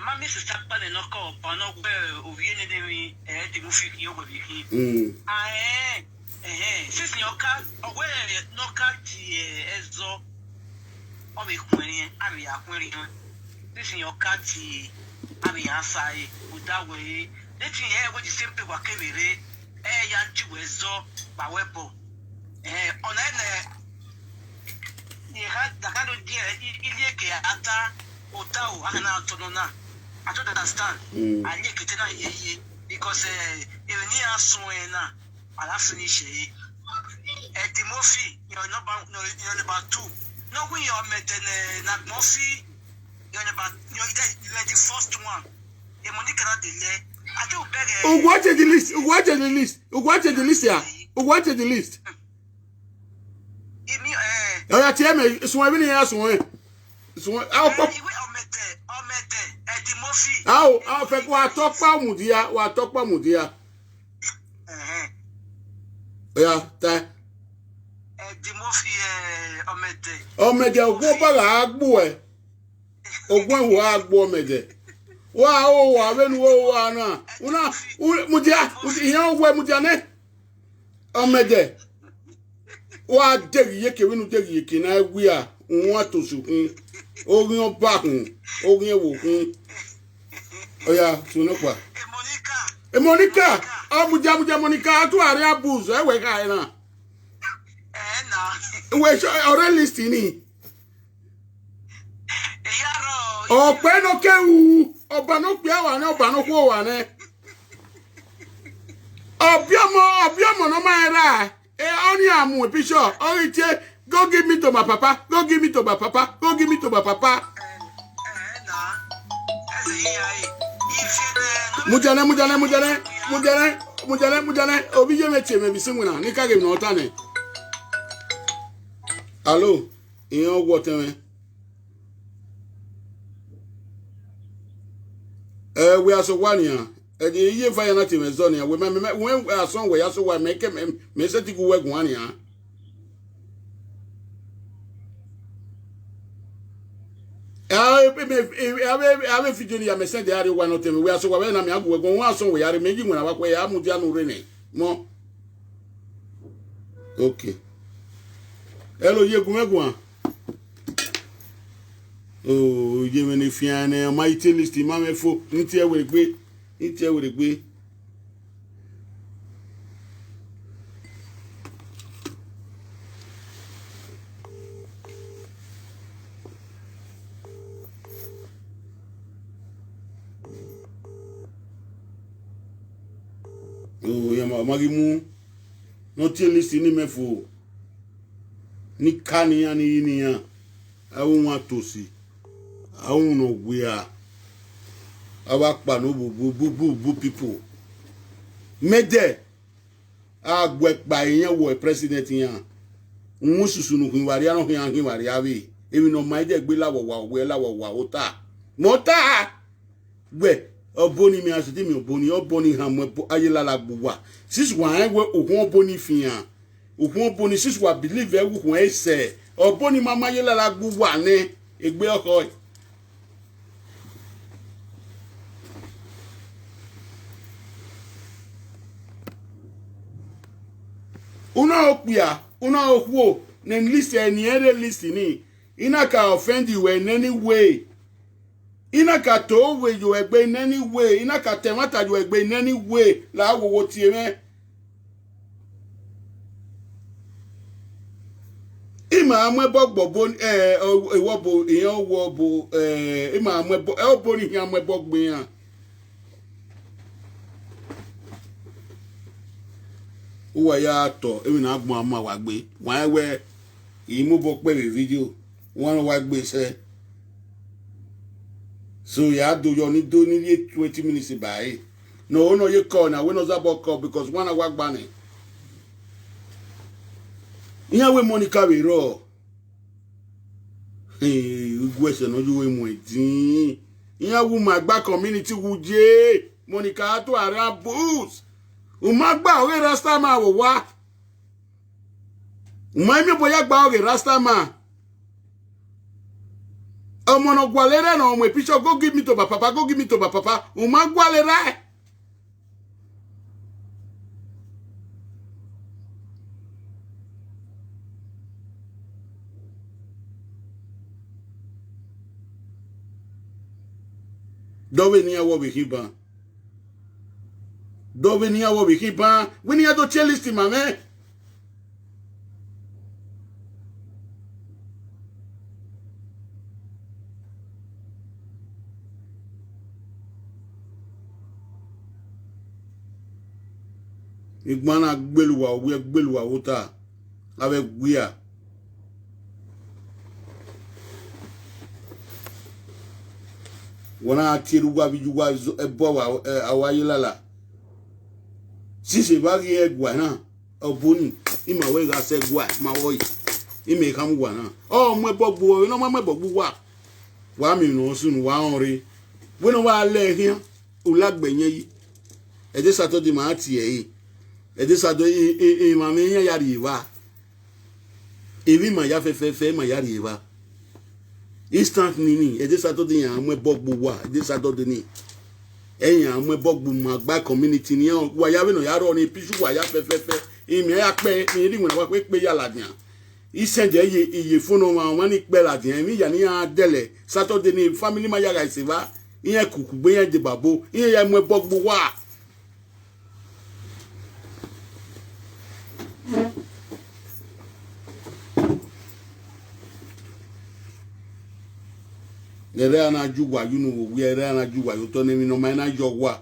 mami sister pane no ko pano gbe ovie ne demi de mu fi ki o gbe ki sis ni oka owe no ka ti ezo o be kunrin abi akunrin sis ni oka ti abi ansai udawe leti we the same people kebere ya nchiwe ezo ba wepo ona ni ha da kando die ile ke ata otao ana tonona I don't understand. I need to tell you because even here soon na ala finish the Mofi, you're number 2. No, when you're met like Mofi, you're the first one. The money cannot delay. I do beg. Watch the list. Watch the list. Watch the list here. Watch the list. Oh, tell me. So I really ask one. So I'll pop. I'll fake what talk about Mudia. What talk about Mudia? Yeah, that. Omede ogwo bara agbo e ogwo wa agbo omede wa o wa benu o wa na una mudia yan we mudia ne omede wa degi yeke winu degi yeke na wi a won atosu hun orin oba hun orin ewo hun oya tunu pa Monica mudia Monica atu are abuzo e we ka na we show already listening. Ọ̀pẹ no kewu, ọba no pe wa ne, ọba no kwo wa ne. Obiamo no ma era. Oni amu picture. Ori tie, go give me to my papa. Go give me to my papa. Go give me to my papa. Mujane. Obi je meche me bisimuna. Ni kage no tane. Hello, in your water. We are so 1 year. A year fire not in Zonia. When we are somewhere, so I make him message to work 1 year. I have a video. I may send the other one of them. We are so when I'm going one somewhere. I making when I walk away. I'm Mudiano Rene. More. Okay. Hello, ye gumegwa. Oh, ye me fiane mighty list mama fo ntie we gbe. Oh, ya magimu no tie list ni me fo. Ni kania ni inia awon atosi awon no gwe awa pa no bu people mede agwe pa yen wo president yan won susu nu kun wari an kan wari awe emi no ma je gbe lawo wa ota mota gbe oboni mi asiti mi oboni han mo ayelala gbuwa sis wan we okun oboni fian Ukun boni sisu wa believe e ukun ese oboni mama yela la gbubu ane egbe oko una okwo ne list any ere list ni ina ka offend you in any way ina ka to we you egbe in any way ina ka temata you egbe in any way la wo tie me Ima amwebo gbogbo ewobo eyan wobo ima amwebo obo ni yan amwebo gbe yan uwa ya to emi na agbon ama wa gbe wan we imubo pe video won wa gbe se so ya do yo ni 20 minutes by no ye call na we no za call because one wa gba ni Iyawe Monica we ro. Ugwese no juwe mu edin. Iyawu magba community wuje. Monica to ara boost. Umagba ore rasta ma wo wa. Umami boya gba ore rasta ma. Omo no gwalere na omo picture go give me to my papa, go give me to my papa. Umagwalere. Dove ni awo bikiba. Dove ni awo bikiba. We ni ado chelist mame. Igmana gbeluwa we gbeluwa ota. avec Guia. Wana atiruwa bijuwa ebowa awayilala. Si c'est pas qui est guana, au boni, il m'a oué gassé gua, ma oi. Il m'a comme guana. Oh, moi, bobo, non, moi, bobo, wa. Wa mi no sun wa onri. We no wa le hian, o lagbenye yi. E de sato di ma ti e. E de sato ma mi yan yari wa. Evi ma ya fe ma yari wa. Instant nini, e de sato di yan mo bogbo wa, e de sato di ni. Eyan mo bogbo ma gba community ni yan wa ya we no ya ro ni pisu wa ya fe. Imi ya pe mi ri won wa pe ya ladian. Isenje iye fono ma won ni pe ladian mi ya ni adele Saturday ni family ma ya ga isiva iyan kuku gbe yan de babo iyan ya mo bogbo wa. Ere ana jugwa yunu wo ere ana jugwa yo to ni mi no ma na yo wa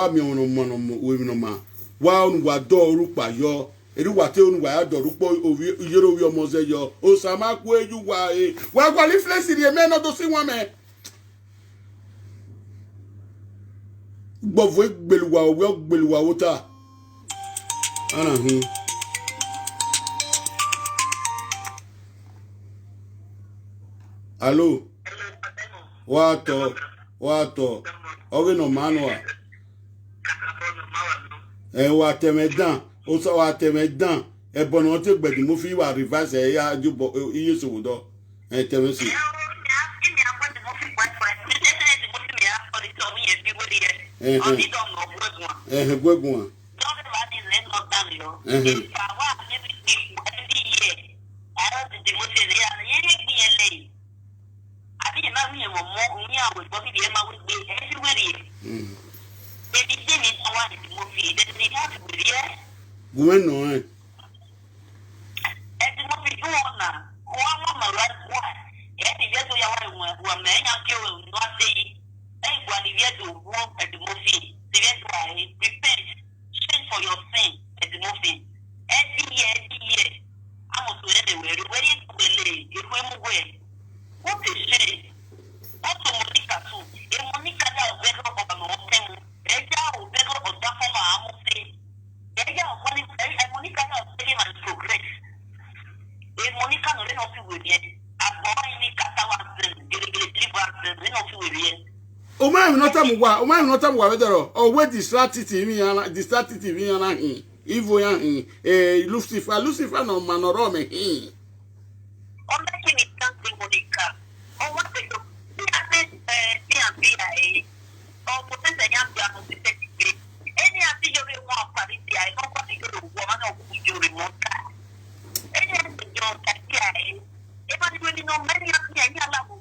mi ono mo no we mi no ma wa onu wa do orupa yo eri wa te onu wa ya do rupo yero wi omo ze yo o sama ku eju wa wa gwa li flex ri me no do si won me gbovo gbeluwa wota ana hin allo wato oge no manwa wa temedan o so wa temedan e bono te gbedi mo fi wa reverse e ya jubo iye sowodo e temesi gwegun Bueno, o ma no tamu wa bedero o we distracted TV yana hin ivo yan hin Lucifer no manoro me hin o me ki ni tan se Monica o wa te yo o potete yan bia no se te eni ati yo re wa pari ti ai no kwa ti yo wo ma no ku yo re monta eni ati yo ta ti ai e pa ni no many ati ai ala bu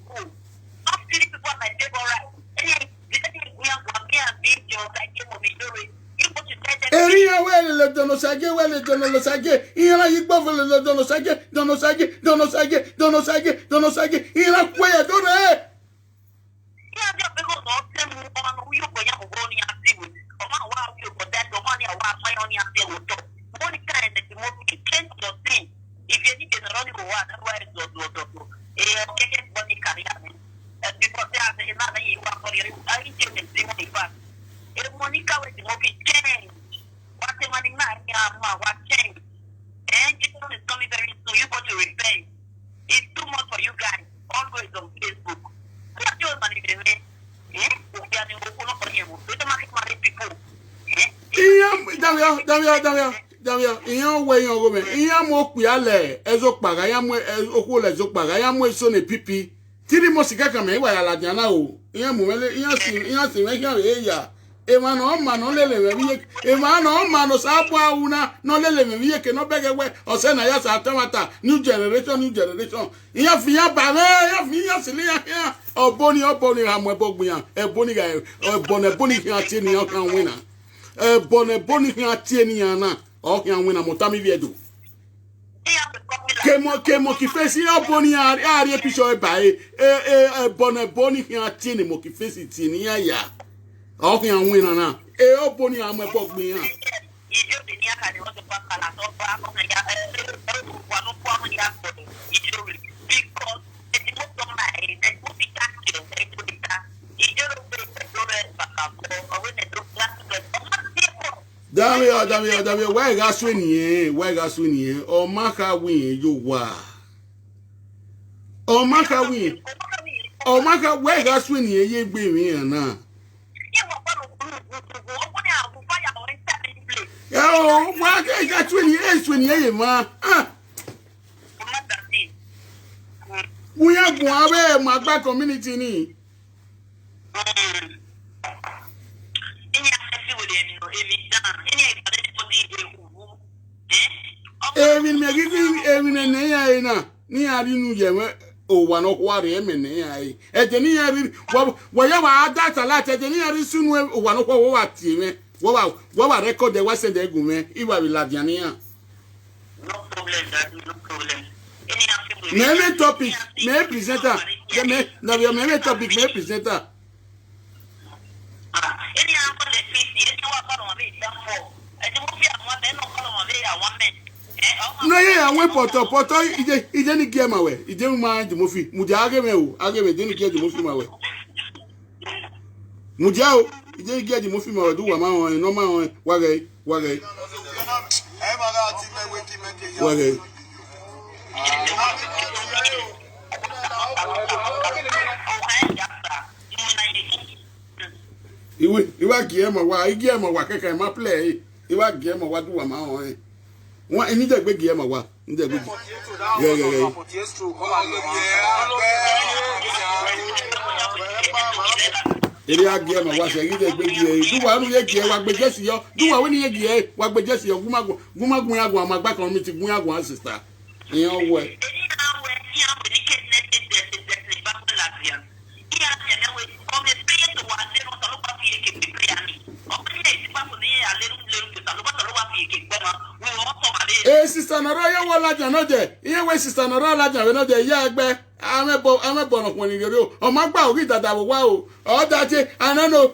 not three people my favorite eni Eria wele dono sage ira yigbo vele dono sage ira kwaya dore ya de be go no tem mo no yo ko ya go ni ati wi o ma wa yo ko that do money wa fa yo ni ati wo to money kind that mo ki change your thing if you need generally go wa that why do okay money carry am because they are not you wa for your I change the money back Monica with the movie change. What the money what change? And Jesus is coming very soon. You got to repent. It's too much for you guys. Always on Facebook. What your money they Damia. Iyan we yan go me. Iyan mo pe ale ezo paga ya mo oku le zo paga ya mo eso ne pipi. Tiri mo sika kan me wa ya la diana o. Iyan mo mele iyan si me kan e ya. Emano mano lele me emano mano sapo una no lele me ke no bege we o se na ya sa tamata new generation iya fi ya ba ya fi ya sile ya oboni ha mo ebogbun ya eboni ga eboni ki ati ni o kan wina eboni ki ati ni na o kan wina motami viedo kemo ki fesi oboni ari episode e ba eboni ki ati ni mo ki fesi ti ni ya Okay, I'm winning now. Open your mouth, me. You do the near can want to back Damn, why gas winning? Why gas winning? Or Maka win, you wa. Or Maka win. Or Maka, why gas winning? Ye be me now. Oh, why gas winning? Ma. We are going my back community ni. Evin neya na ni ari nu ye o wa no kware e me neya e ni ari wo ya wa data la te ni ari sunu o wa no kwa wo wa ti me wo wa record de wa send egu me iwa bi ladiani ya No problem, Daddy, no problem. Meme topic, me presenter. Me na your meme topic, me presenter. Any uncle the PC, any one of it, done for. I don't feel one man, no column of it, 1 minute. No, yeah, I went poto, he didn't get my way. He didn't mind the movie. Mujagame, I didn't get the movie my way. Mujao, he didn't get the movie my way. Do a man, no man, wagay. Iwa game wa, game wa keke ma play. Iwa game wa do a man. One any that big game wa. Yeah. Area game wa say you dey big do wa ru ye game wa gbejesi yo. Do wa we ni ye wa gbejesi yo gumagun agun amagba kan mi ti gun agun sister. Iyan wo e. Sister Nora ya wala jana je. Iye we sister Nora la jana we no je ya egbe. Amebo no kun ni re o. O ma gba ori dada wo wa o. O da je I don't know.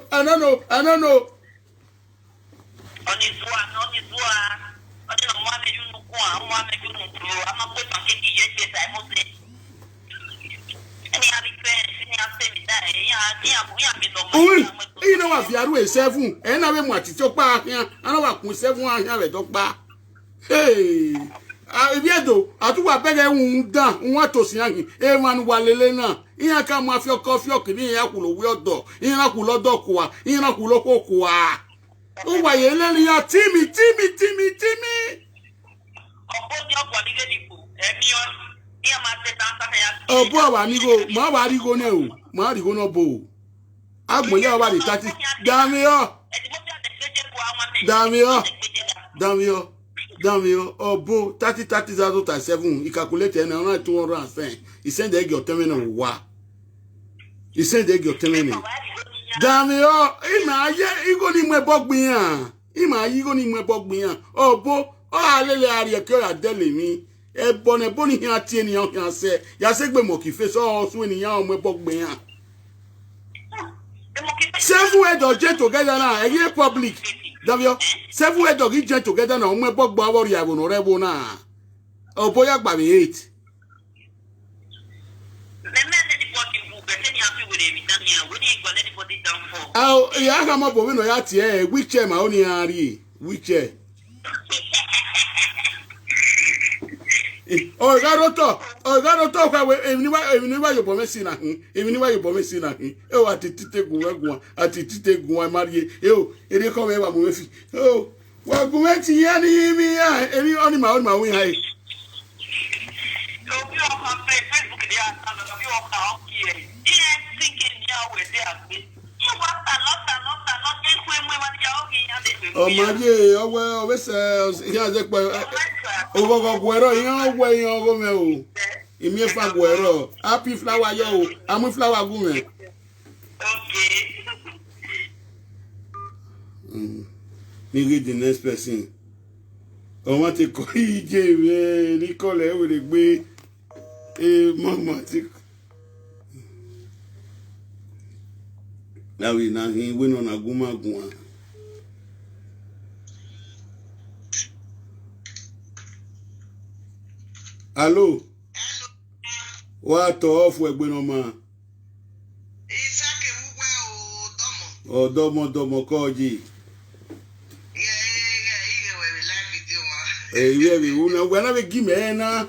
Oni zua. Oni no mo ame ju nu ko a, mo ame ju nu pro. Ama ko tan ke di ye se sai mo se. Any abi friend, any after me that ya me do. You know what fiaru e 7. E na we mu atiti opa ahan. Ana wa kun 7 ahan re do pa. Hey, Ibiedo, atuwa bege dan, won to sin ahin. E wan wa lele na. Iyan ka mo afi okini ya ku lo wi odo. Iyan ku lo do ko wa, iyan ku lo ko ko wa. O wa ye le ya timi. Obo ni obo ni gedi ku. Emi o, iya ma se tan sa ya. Obo wa ni go, ma wa ri go ne o. Ma ri go no bo. Agbon ya wa di 30. Damio, Obo 30,000 times 7. He calculated and around 210. He sent the egg your terminal. Wow. He sent the egg your terminal. Damio, he go ni mwe bogbian. He go ni mwe bogbian. Obo, alele ari ke ya dele mi. E boni hin ati eniyan kan se. Ya se gbe mo ki fe so sun eniyan mwe bogbian. 7 head of jet together now. E public. Davio, 7 head of jet together now. Mwe bogbo awori agono rebo na. Obo ya gba mi 8. Ya ga mo bo we no ya tie wheelchair ma oni ari wheelchair. Ogaroto kwa we emi ni wa yo bo mesi na hin. E o atitite gun marie. E o ere ko me wa mo fi. O wa gun meti ya ni mi ya. Emi oni ma win hai. So bi o ka Facebook dia na bi o ka o ki e. Iye thinking ya we there. You want Omaje owe se ya je pe owo gwero yan we yan go me o imi fa gwero happy flower yo o amu flower gun me okay me read the next person o ma ti ko ije we ni kole we le gbe mama ti now we na hin we no na gumagun Allo. Hello. What off we gbe no ma. Isake wuwe o domo. Domo koji. Yeah, we like video ma. We una we na be give na.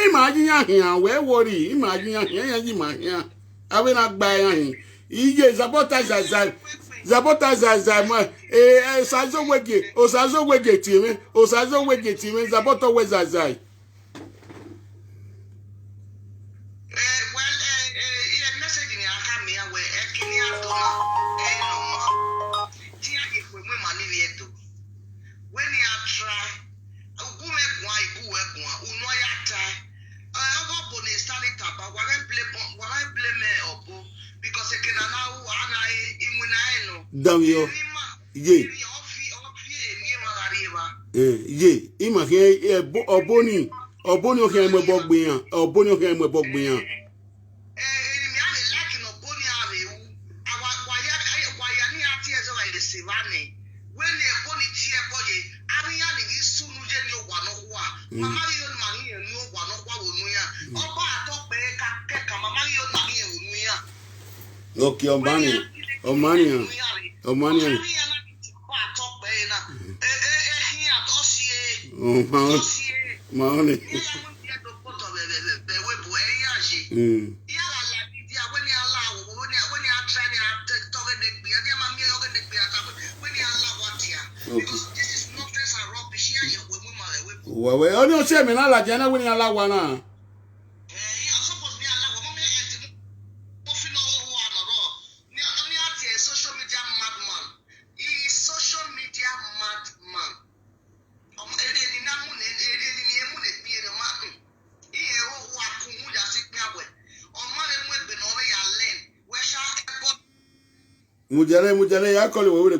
Imagine here, we worry. Imagine here, imagine. Awe na gba yan. Iye Zabota zazai sazo wege time Zabota we zazai. Damio ye ima ke oboni o ke mo bogbiyan Okay, Omania. Maone. Wewe oni o se mi na la je na we ni ala wa na. Mujale ya kole we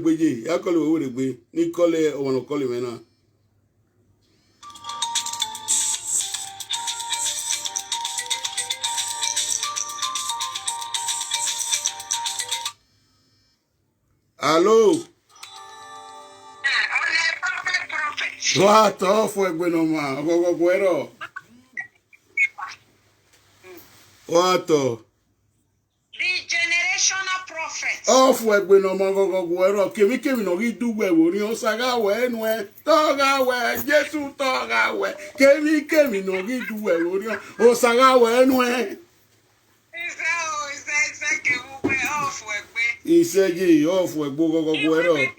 gbe ni kole won kole me na. Allo. What off we gbe no ma gogo ero. What off we gbe no ma gogo ero kemi no ri dugbe wo ni o saga we enu e toga we Jesu toga we kemi no ri dugbe wo ni o saga we enu e Iseji off we gogo ero 5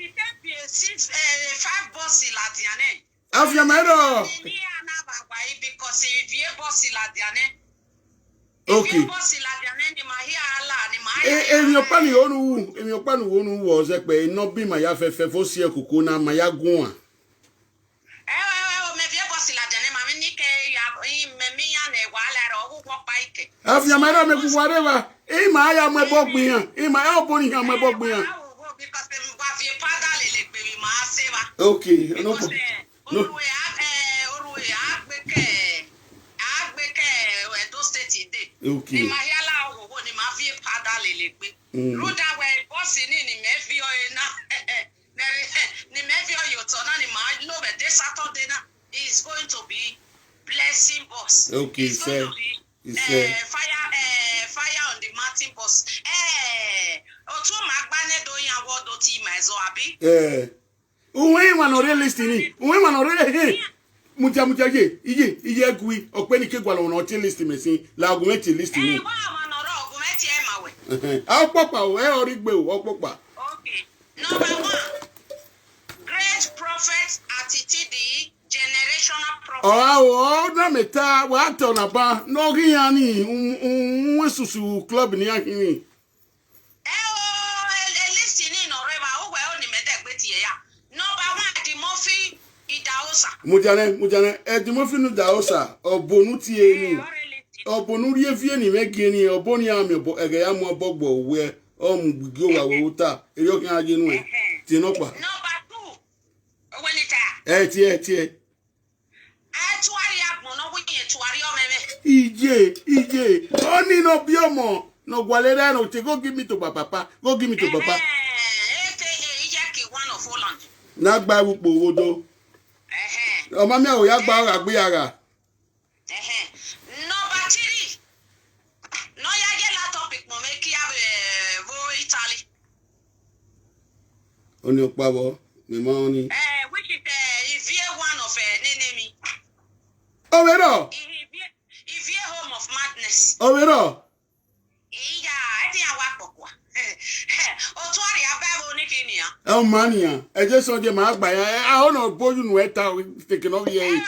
bosses la diane. Afia mero. Because if you bossy la diane. Okay. Bossy la diane ni mahia ala ni mahia. Emi opanu wonu wo se pe no bi maya fefe fo sie koko na maya gun a. Me vie bossy la diane ma mi ni ke ya me mi ya na wa la ro wo pa ike. Afia mero me ku ware ba. E ma ya mo bogbin yan. E ma ya oboni yan mo bogbin yan. Okay, no problem. No. Okay. Is going to be blessing boss. Okay, it's going to be fire on the mountain boss. Otu magbane do yan wodo ti mezo abi. Uwe ma no listening. Uwe ma no muja ije gui openi ke gwala ona ti list mesin la argument list ni. Wa ma no ro argument e ma we. Opopa we origbe opopa. Okay. Number 1. Great prophet attitude generational prophet. Na meta wa to na ba no giyan ni susu club ni ahini. Mujane Edimofi nu daosa obonu ti eni obonu ri efie ni mege ni oboni ami obo ege ya mo bogbo we o mu gbigi wa we uta eri okin aje nu e ti no pa. Number 2 wenita tie tuari agbon no wi tuari o meme ije oni no bi omo no gwalere no te go give me to papa ije ki one of Holland. Na gba upo wodo. O ma mi o ya gba ora gbe ara. Number 3. No ya get la topic mo make ya go Italy. Oni o pa bo. Me ma oni. Which is one of enemy. O we ro. If home of madness. O we ro. Iya, I think I work pokwa. O to ari abebo ni kini ya. E o mania. E je so je ma gba ya. A o no boju nu eta taking off here.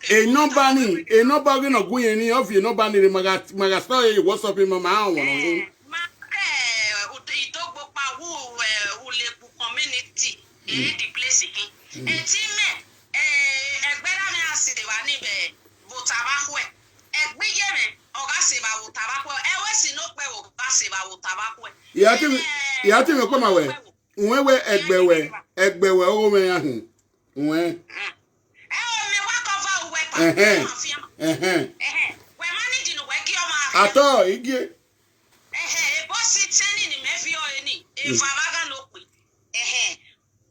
E no bani no gun yen ni of you no bani re maga story what's up in mama awon no. Community the place again. Etime egbera mi aside wa nibe botabako egbeyere oga se ba botabako ewe si no pe wo ba se ba botabako Ya ti me ko ma we. Nwewe egbewe owo me ahun. Nwe. Me wa cover we pa. We manage no we ki o ma. Ato igi. Boss sitting in me fi o eni. E faraga no pe.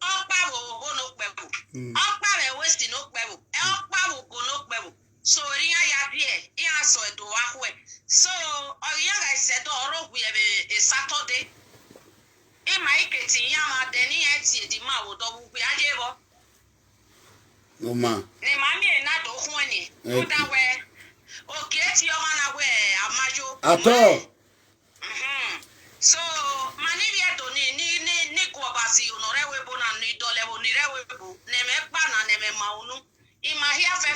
Okpa wo no pe wo. Okpa we waste no pe wo. Okpa wo go no pe wo. So riya ya die, ya so do wa ho. So oriya ga se do oro gu e Saturday. E mai keti ya ma de ni eti di ma wo do wu bi aje bo. No ma. Ni ma mi na do ho ni. O da we. O ke ti o ma na we amajo. Ato. So manivia do ni ko basi onore we bo na ni dole bo ni re we bo ne me pa na ne me ma unu I ma hia fe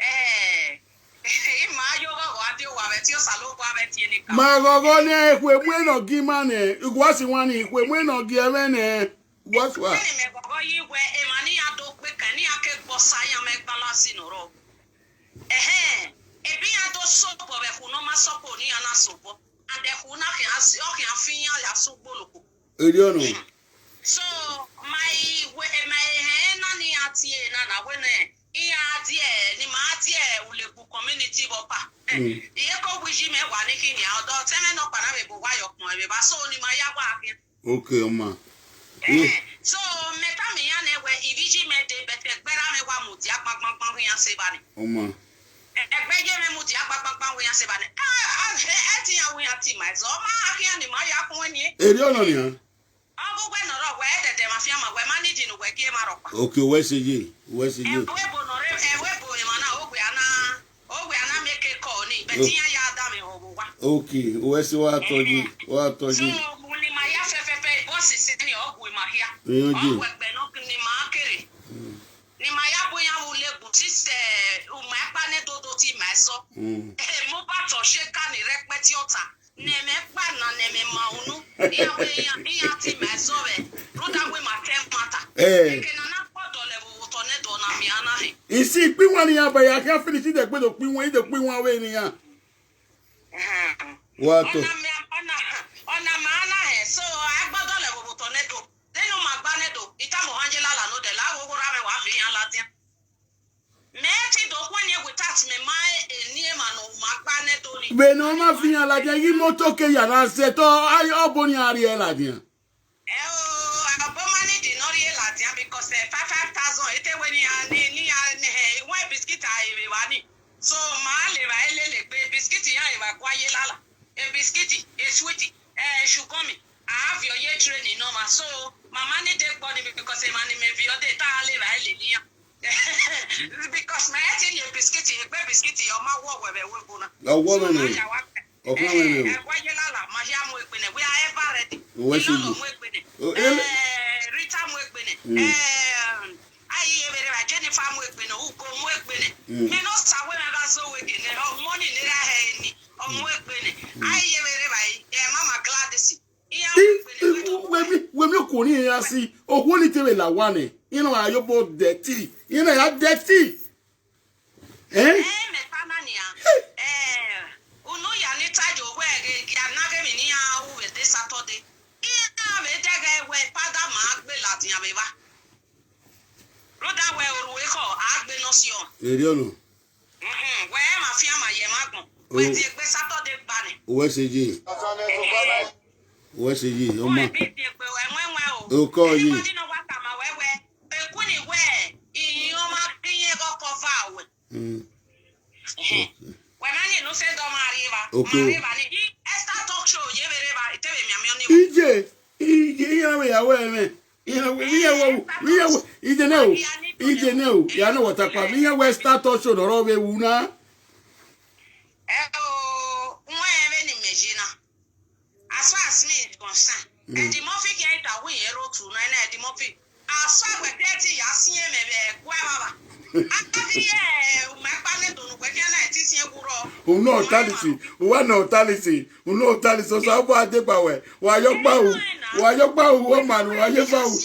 I ma yo go ati o wa be ti o salo ko abe ti ni ka Ma gogo ne ekwe mu no gi ma ne igwasi wan ekwe mu no gi eme ne gwaswa. ni me gogo yi we e ma ni ado pe kan ni ake gbo sayan me balance no ro e bi ado sopo be ku no ma sopo ni ana sopo and the kuna can finya ya so boloko. So my nani atie na when ni ma atie uleku community bopa. Iye ko wishi me wa ni kini odo teme no para we bo wa yo kun e ba so ni ma ya wa akin. Okay oma. So meta mi ya na we iviji me de bete gbera me wa mu ti apapapan yan se ba ni. Oma. Egbeje me mu ti apapapan yan se ba ni. Eti ya we ati my so ma akin ni ma ya kun ni. Eri ono ni han. Abu we no ro we de ma fi ama we manage no we ki ma ro pa. Okay, we se ye. We se ye. We bo no re we bo e ma na o we ana make a call ni beti ya da me ho bo wa. Okay, we se wa toji. So ni ma ya fe bo si se ni o bu ma hia. Yoji. O we gbe no ni ma kere. Ni ma ya bo ya wo le bu ti se o ma pa ne dodo ti ma so. Mo ba to se ka ni repeti ota. Ne me pa na ne me ma unu. Ya we ya ti ma so be. Roda we ma tem mata. Ke na po do le wo to ne do na mi ana he. Isi pin wan ya ba ya ka finish de pe do pin wan we ni ya. Wa to. Ona ma ana he so agbodo le wo to ne do. Denu ma gba ne do. Ita mo Angela la no de la wo ra me wa fi yan latin. Meti do kwanye without me mai eni e ma no ma gba ne do ni. Be no ma fi yan la je yi moto ke ya na se to ay obo ni ari e la dia. Because 5,000 ite we ni one biscuit ai wani so ma le ba ele pe biscuit yan iwa kwaye lala e biscuit e sweet sugar me I have your year training normal so mama need take body because e man me bi o de ta le ba ele ni yan because my eating your biscuit e pe biscuit your ma wo we bona wo no no kwaye lala ma ya mo epene we are ever ready we se mo epene Rita mo epene ayi ebere ba Jennifer mo epene ugo mo epene me no sawe na ga so we gene o money ni ra he ni o mo epene ayi ebere ba mama Gladys iya we mi ko ni ya si ogwo ni tebe la wa ni inu ayobo dirty inu ya dirty me tanania unu ya ni tajo we ga na ge mi ni ya we this Saturday ve tege we pada ma agbe latin abeba. Roda we oruwe ko agbe no si on. eri ono We ma fi ama ye magun. We ti gbe Saturday gbani. owe seji o ma Bi ti pe we wenwe o. o ko yi Anybody know what am we ekuni we iyo ma kiye go cover we. We mani no se do mariva. Okay. Mariva ni esta talk show ye vereba itebe mi ami oni. ije ya we ya we me ije ne o ya no wata pa mi ya we start to show ro be wu na As far as me is concerned, and the Murphy can't win a road to nine at the Murphy. As far as dirty, I see him a guava. My planet on Wagana, this year, no talisi wa no talisi so sa bo ade pa we wa yo gba wo man wa yo gba wo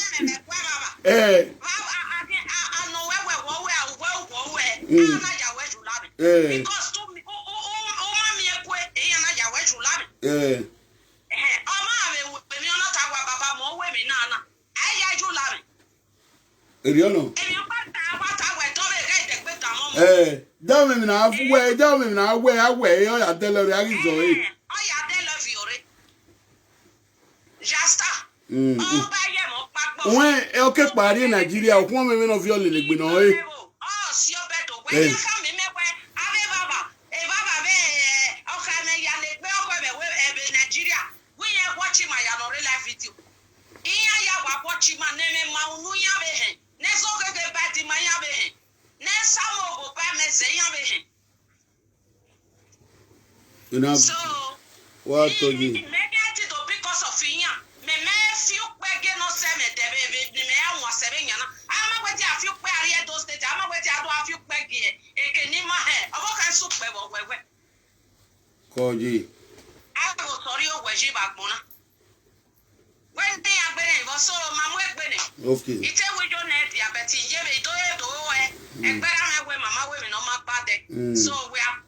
because to me, eri ono da me na awe yo ya de lori ari zo e o ke pari Nigeria o kun me no fi o le gbe na e you know so what to you negative because of iyan me fi pege no se me debe me awon sebe yan na ama we ti afi pe ari Edo State ama we ti ado afi pege eke ni ma he obo kan su pe bo wewe ko ji awo sori o weji bagbona when they agbere bo so mamu egbene okay ite we jo net ya beti yebe to egbere me we mama we me no ma pade so we are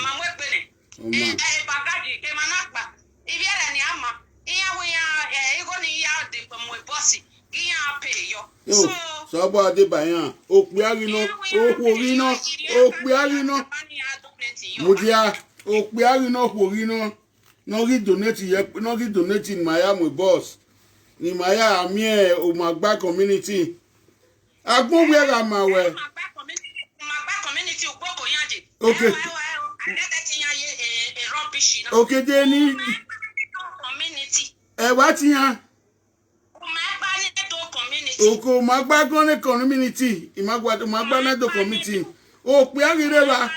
mamu egbene bagaji ke manakpa ibiere ni ama iya we ya ego ni ya de mo bossy iya pay yo so bo ade bayan o pe ari no o hori no mudia o pe ari no hori no ri donate in Miami boss ni maya ami o magba community agbon we ra ma we magba community ogboko yanje okay okay Jenny community wa ti yan community oko magba gone community magba nedo community o pe agire wa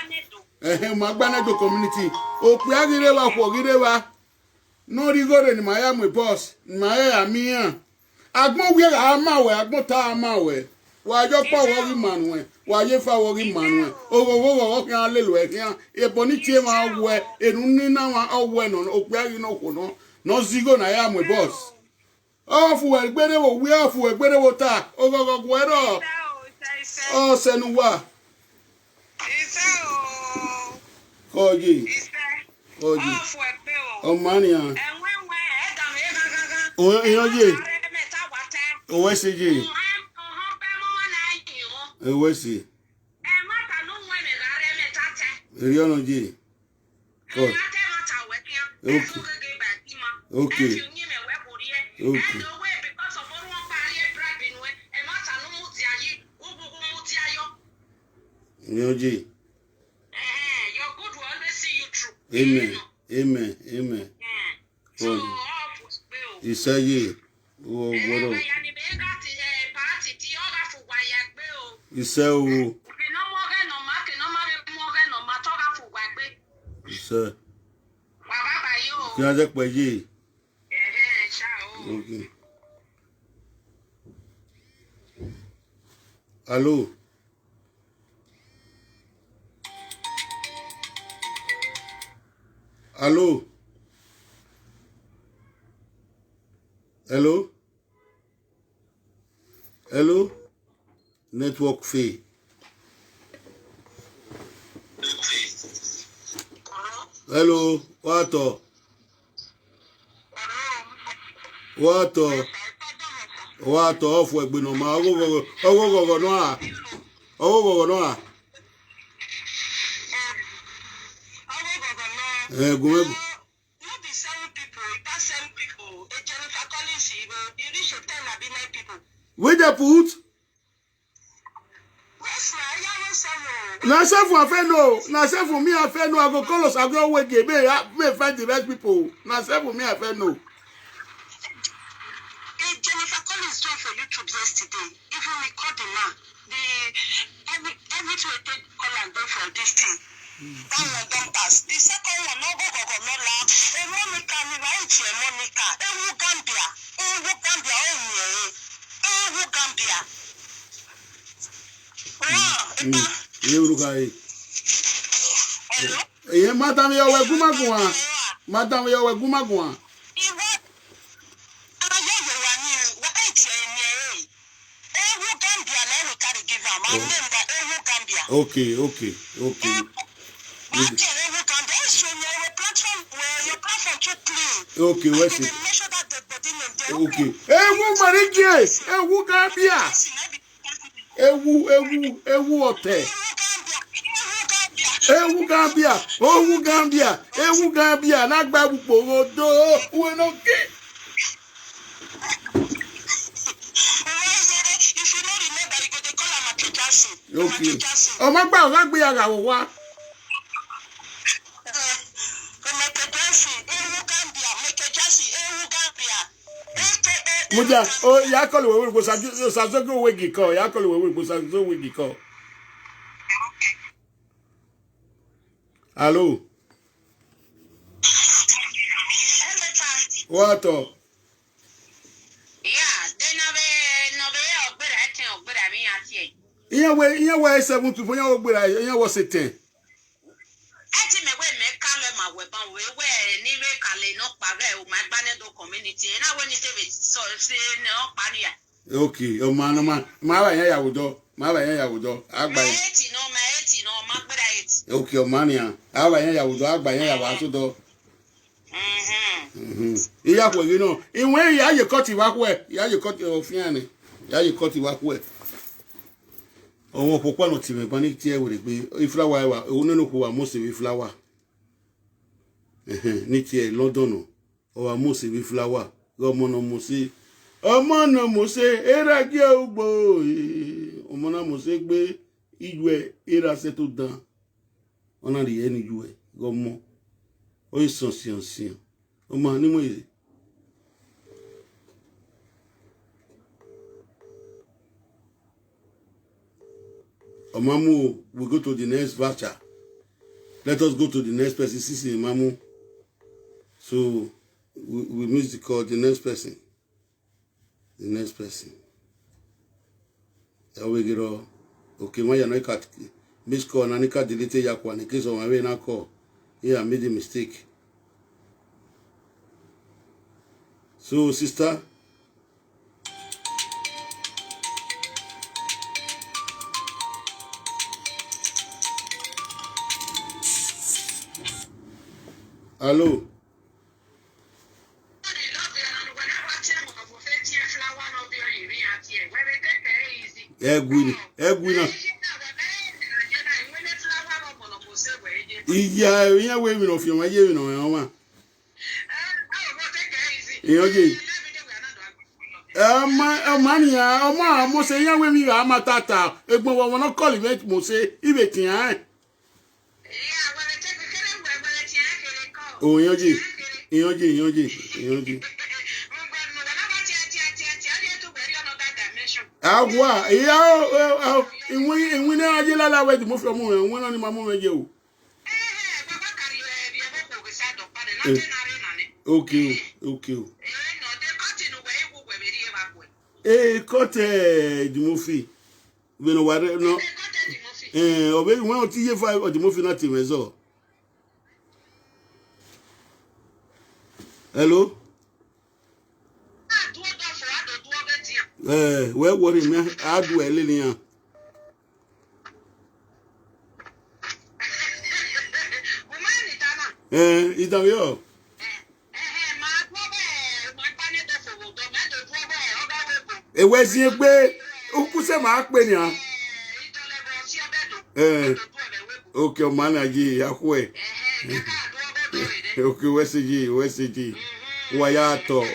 magba nedo community o pe agire wa ko gire wa no rigore ni Miami boss ni maya amiyan agbon we ra ma we agbon ta ma we wa jo po wo ri manu wa ye fa wo ri manu o kan le lo e kan e boni tie ma we enu ni na wa o we no o pe ari no ko no zigo na ya mo boss o fu we gbere wo we o fu we gbere wo ta o gogo gwero o senu wa oji o mania o yoje o we seje ewe si eri ono ji okay Nyoji. Your good will always see you through. Amen. So, Isaye. Oh, what? Ise o. Ise. Kí a jẹ́ pẹ̀ yìí. Okay. Hello. Hello. Hello. Hello. Network fee. Hello. What? What off we no ma ogo no a. Ogo no a. Go Not the same people, that same people. A Jennifer Collins, you reach a 10 or 9 people. where they put? Yes, I was Na say for afeno, na say for me afeno I go call us I go wait me find the right people. Na say for me afeno. Jennifer Collins joined for YouTube yesterday. Even recording now. Everything we take call and go for this thing. That one don't pass. The second one, no go no la. Monica, me right here, Monica. Gambia. Gambia, Gambia. Hello? Madam yo we gumagwa. Madam yo we gumagwa. Okay. Okay, what's it? Okay. Ewu Gambia. Ewu hotel. Ewu Gambia. Lagba bupo do. We no ke. Okay. O ma gba o la gbe ara wo wa. Muja, oh, ya call we go sazo wegi ko. Ya call we go sazo wegi ko. Hello. What? Yeah, then Iya we 7 people, iya we gbera, iya was 10. Okay, o man, ma wa yan yawudo, agba. Okay, o man ya. Awa yan yawudo, agba yan yawa so do. Iya ko you know, inwe ya ye cut wa ko e, ya ye cut ofin ani. Ya ye cut wa ko e. Owo popo no ti me ban ni ti e we pe iflawa wa, onu no ko wa mo se iflawa. Ní ti London no. O wa mo se iflawa. Go mo no mo se. Ọmọ náà mo ṣe era jẹ ogbo ọmọ náà mo ṣe gbé iwe era se tó dán ọ̀nà rí ẹni iwe gọmọ ó ìsàn sian ọmọ ní mo yìí ọmọ mu we go to the next voucher. Let us go to the next person. Sisi mamu. So we miss the call the next person. The next person. Okay, why you not cut? Miss call and nika delete yakwa in case of my way na call. Yeah, I made a mistake. So, sister. Hello. Egwina. Iya we mi no fi won ye mi no won ma. Iyoje. Mania, ma mo se yan we mi ra ma tata. Egbon won no call event mo se ibe tian. Oh, Iyoje. Agwa, iya inwi na aje lala we mo fi omo won na ni ma mo meje o. Okay. Dimofi. We no ware no. Obe won o ti ye 5 o Dimofi na ti mezo. Hello? Where worry me adu elenian. Idan yo. Ewe si pe uku se ma pe ni an. Okay, o mana ji akwe. Okay, wesiji. Wa ya to.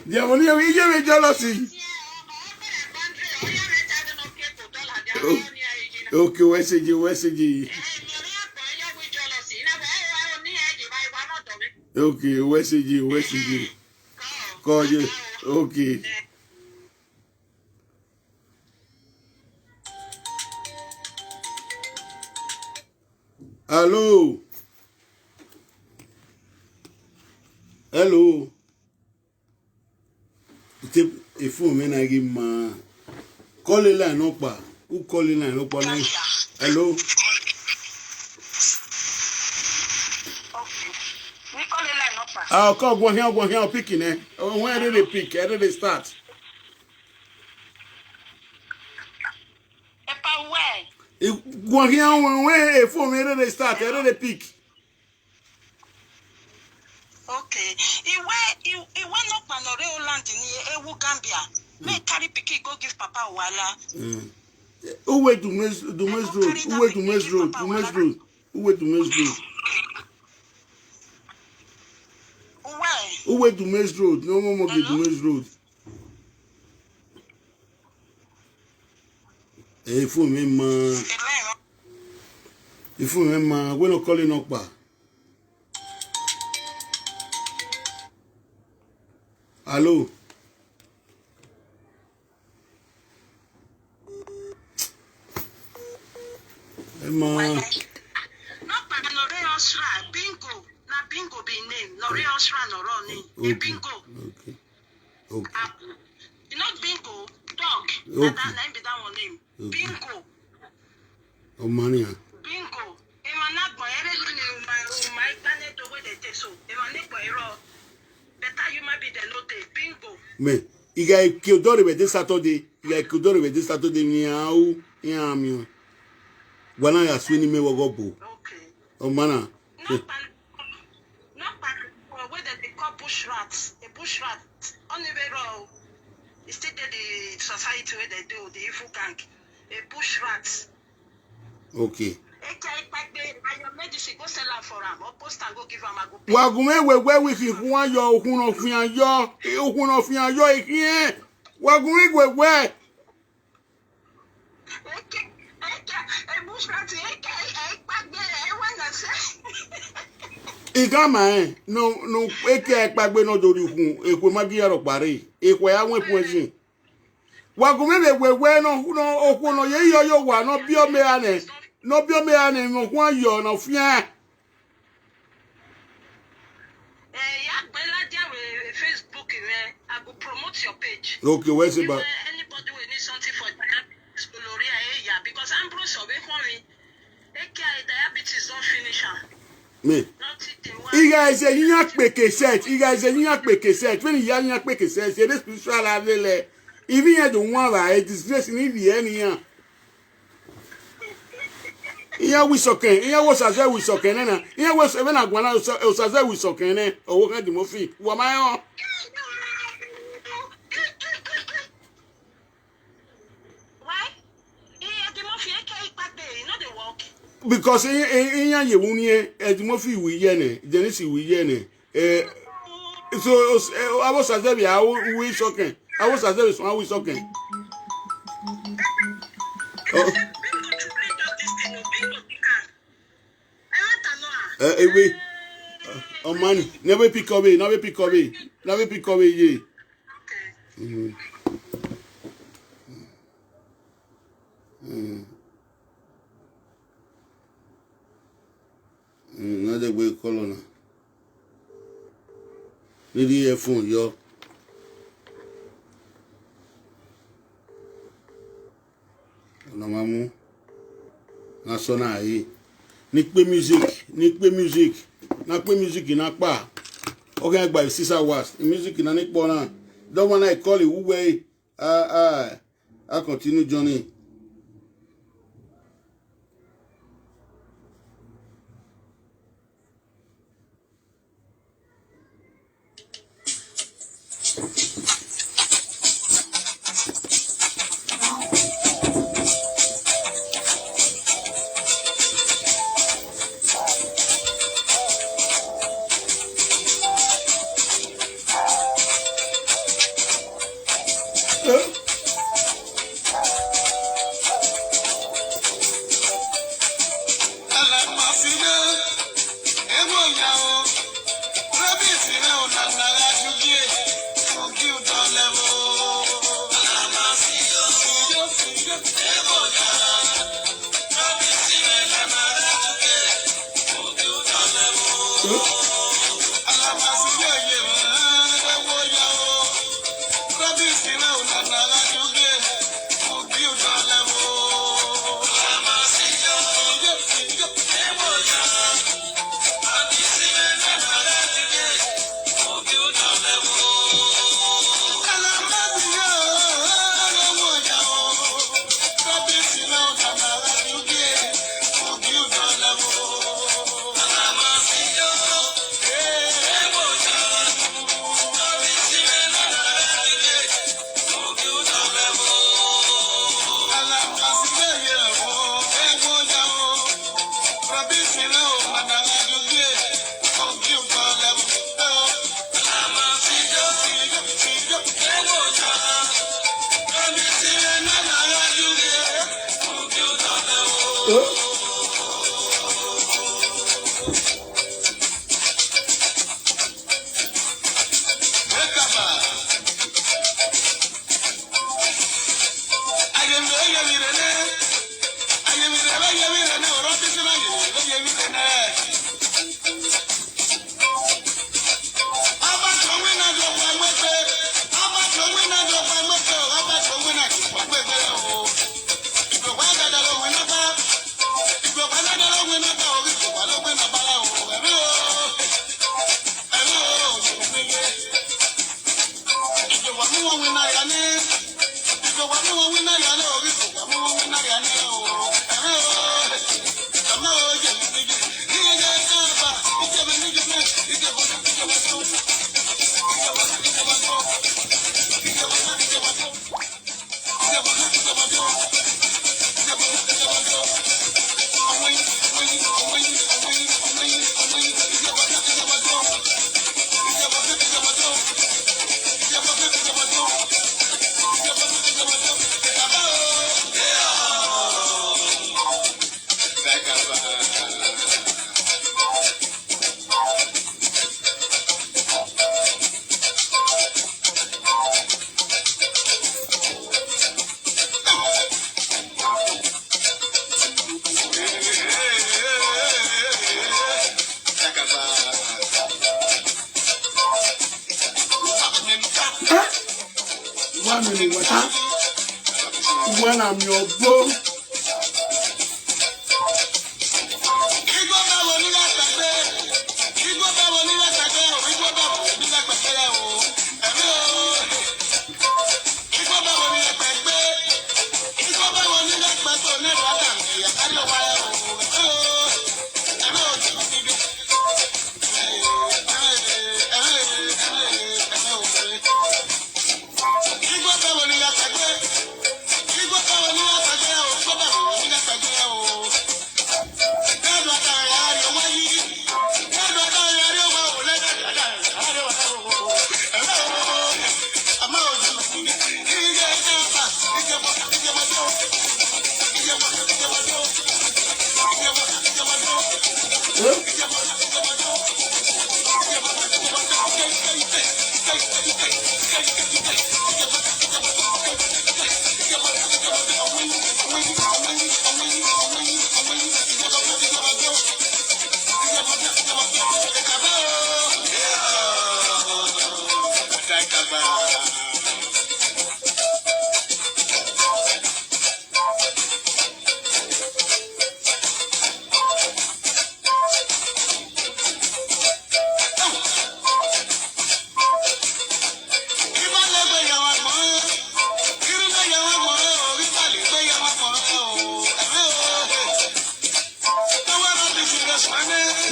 Jamoni o ije me jealousy. Okay, wesiji. Okay, wesiji. Call you. Okay. Hello. Hello. If you mean I give my call it line up. Who call it line up? Hello. Okay. We call it line up. I'll call go here, picking eh. When did they pick? Where did they start? Epa where? Go here when for me did they start? Where did they pick? Okay. Iwe no panore land ni ewu Gambia. Me carry pikin go give Papa Wala. Who wait to Mes Road? Who wait to Mes Road? Who wait to Mes Road? Where? Who wait to Mes Road? No more get to Mes Road. If you remember, we're not calling up. Hello. Emma. No, Panore Osra, bingo. Na bingo be name. Nore Osra, no running. Bingo. Okay. You know bingo, dog. Okay. That name be that one name. Okay. Bingo. Oh, mania. Bingo. Emma boy, my planet the way they take so. Emma boy, better you might be the note. Bingo. Me. You guys killed this Saturday. This Saturday. Meow. Yeah, Wana ya swini me wogobo. Okay. Oh mana. No whether they call bush rats. A bush rat. Only very it's still the society where they do the evil gang. A bush rat. Okay. Medicine go sell am for am or post and go give am a go. Wagume we wiki kuwa yo okuno fian yo ikie. Wagume we. Igama no eke ekpagbe no dori hun ekwe magi aro pare ekwe ya wen poison wagume we no okwo no ye yo wa no bi o me ane no ho ayo no fia ya gbela dia we Facebook I go promote your page. Okay, where's it about anybody will need something for diabetes gonorrhea because Ambrose obe kwami diabetes don't finish am. Me. You guys say you not make a set. You guys say you not make a set. When you not make a set, you spiritual level. Even you don't want that. It is just in the end here. Here we socken. Here was as we socken. Here was when I go out. As we socken. Oh, what the movie? What am I on? Why? Here the movie can't back there. You know the work. Because in ye wunie edimofi we ye ne jenisi we ye ne so I was as if we shocking I was as if we shocking we oh man never pick away ye Another way color. Lady phone yo. Na mamu. Na sona yi. Nipe music. Na pe music na pa. Okay, by 6 hours. Music na nipo na. Don't wanna I call it way. I continue journey. When I'm your bro.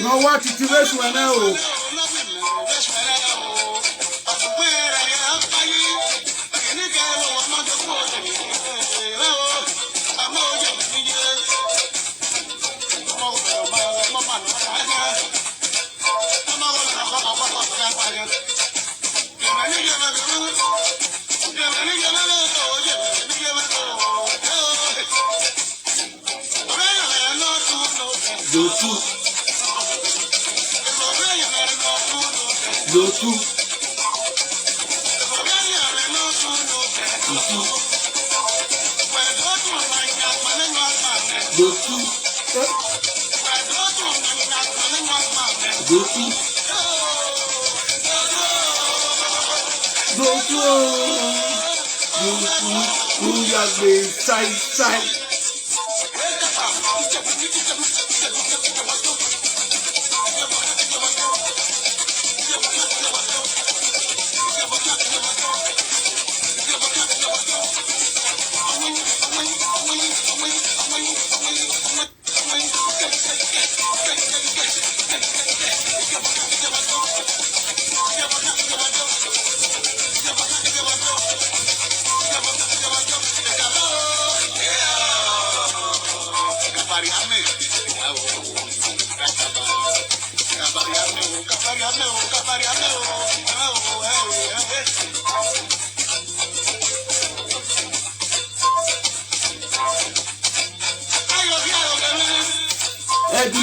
No, what it is right now. Side.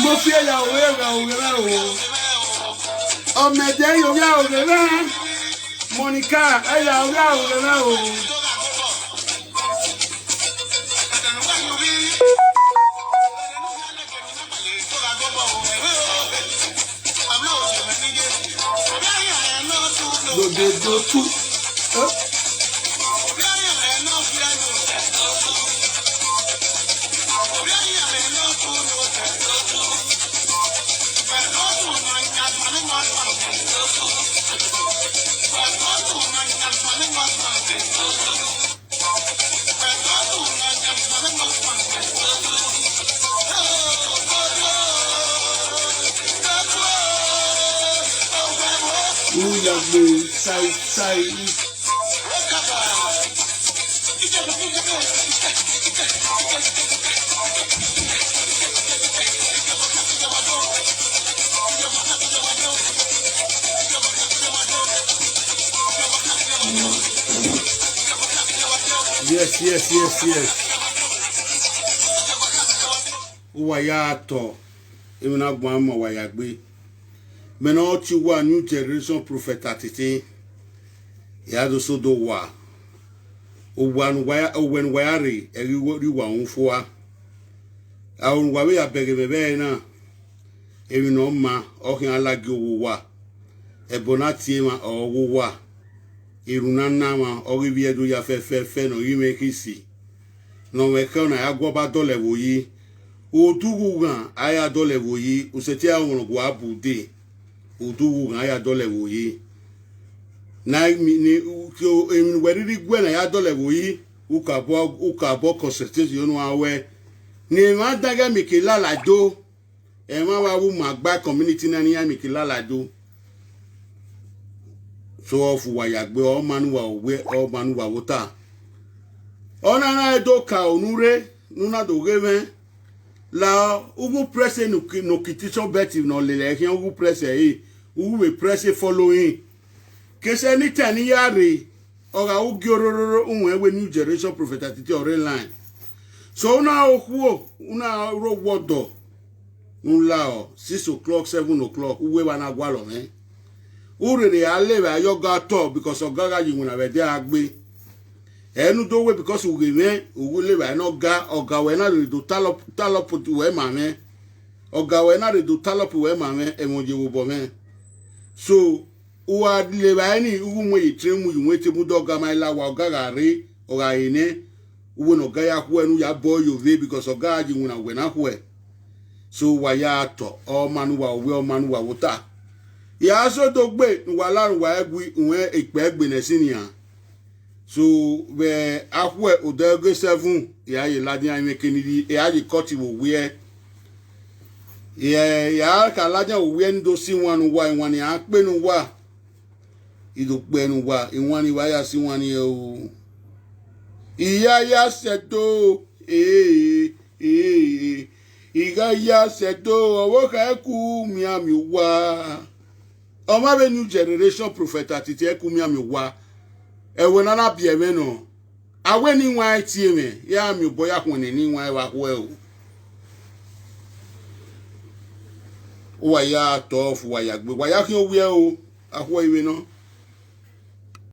Mo fi ya owe ọmọdé yoga oge na Monica aya oga oge na o do tu side. Yes. Uwayato. Even Aguama Wayagbe. Menoti wa new generation prophet atite. Yado so do wa. Owan wayari eri wa unfoa. Awon wawe ya bege na. Ewi no ma ohin alagi owa. Ebonati ma owa. Irunana ma oribi edu ya fe no yime kisi. No weka na agwoba dole woyi. Odugu gan aya dole woyi. Useti awon gwa bude. Odugu gan aya dole woyi. Na ni uko weriri gwe na ya dole woyi. Ukabo concentration awe. Ni ma daga mikila lado. E ma wa wu magba community na ni ya mikila lado. So of Wayagbe or Manuwa or Manuwa Wota. Ona do ka onure nuna do geve la ugu presse no kitison beti no lele hian ugu presse e ugu we presse following kese ni tani yare oga ugiororo unwe we new generation prophet atiti ore line so una okuo una ro wodo nla 6 o'clock 7 o'clock uwe wana gwalo me urere aleba yoga to because ogaga yimuna be de agbe enu do we because we me ugule ba no ga oga we na do talop we mame oga we na do talop we mame emoje wo bo me so uwa le ba ni ugu mo yitremu yunwete mu do ga mai la wa ogaga re oga ine uwe no ga ya hu enu ya boy yo ve because oga yimuna we na hu so wa ya to o manuwa we o manuwa wota ya so to gbe wa larun wa egwi nwe ipe egbe ne sinia so we ahwe odege 7 ya ye ladin ame kenidi ya ye koti wo we ya ka ladin wo we ndo si wanu wa iwan ya pe nu wa ido pe nu wa iwan ni wa ya si wan ni o iya ya seto iga ya seto owo ka ku mi ami wa o ma be new generation prophet atiti e ku mi ami wa ewe na na bia me no awe ni nwan tie me ya mi boya kwone ni nwan wa ho e o waya tough waya gbe waya ki o wi e o akwo iwe no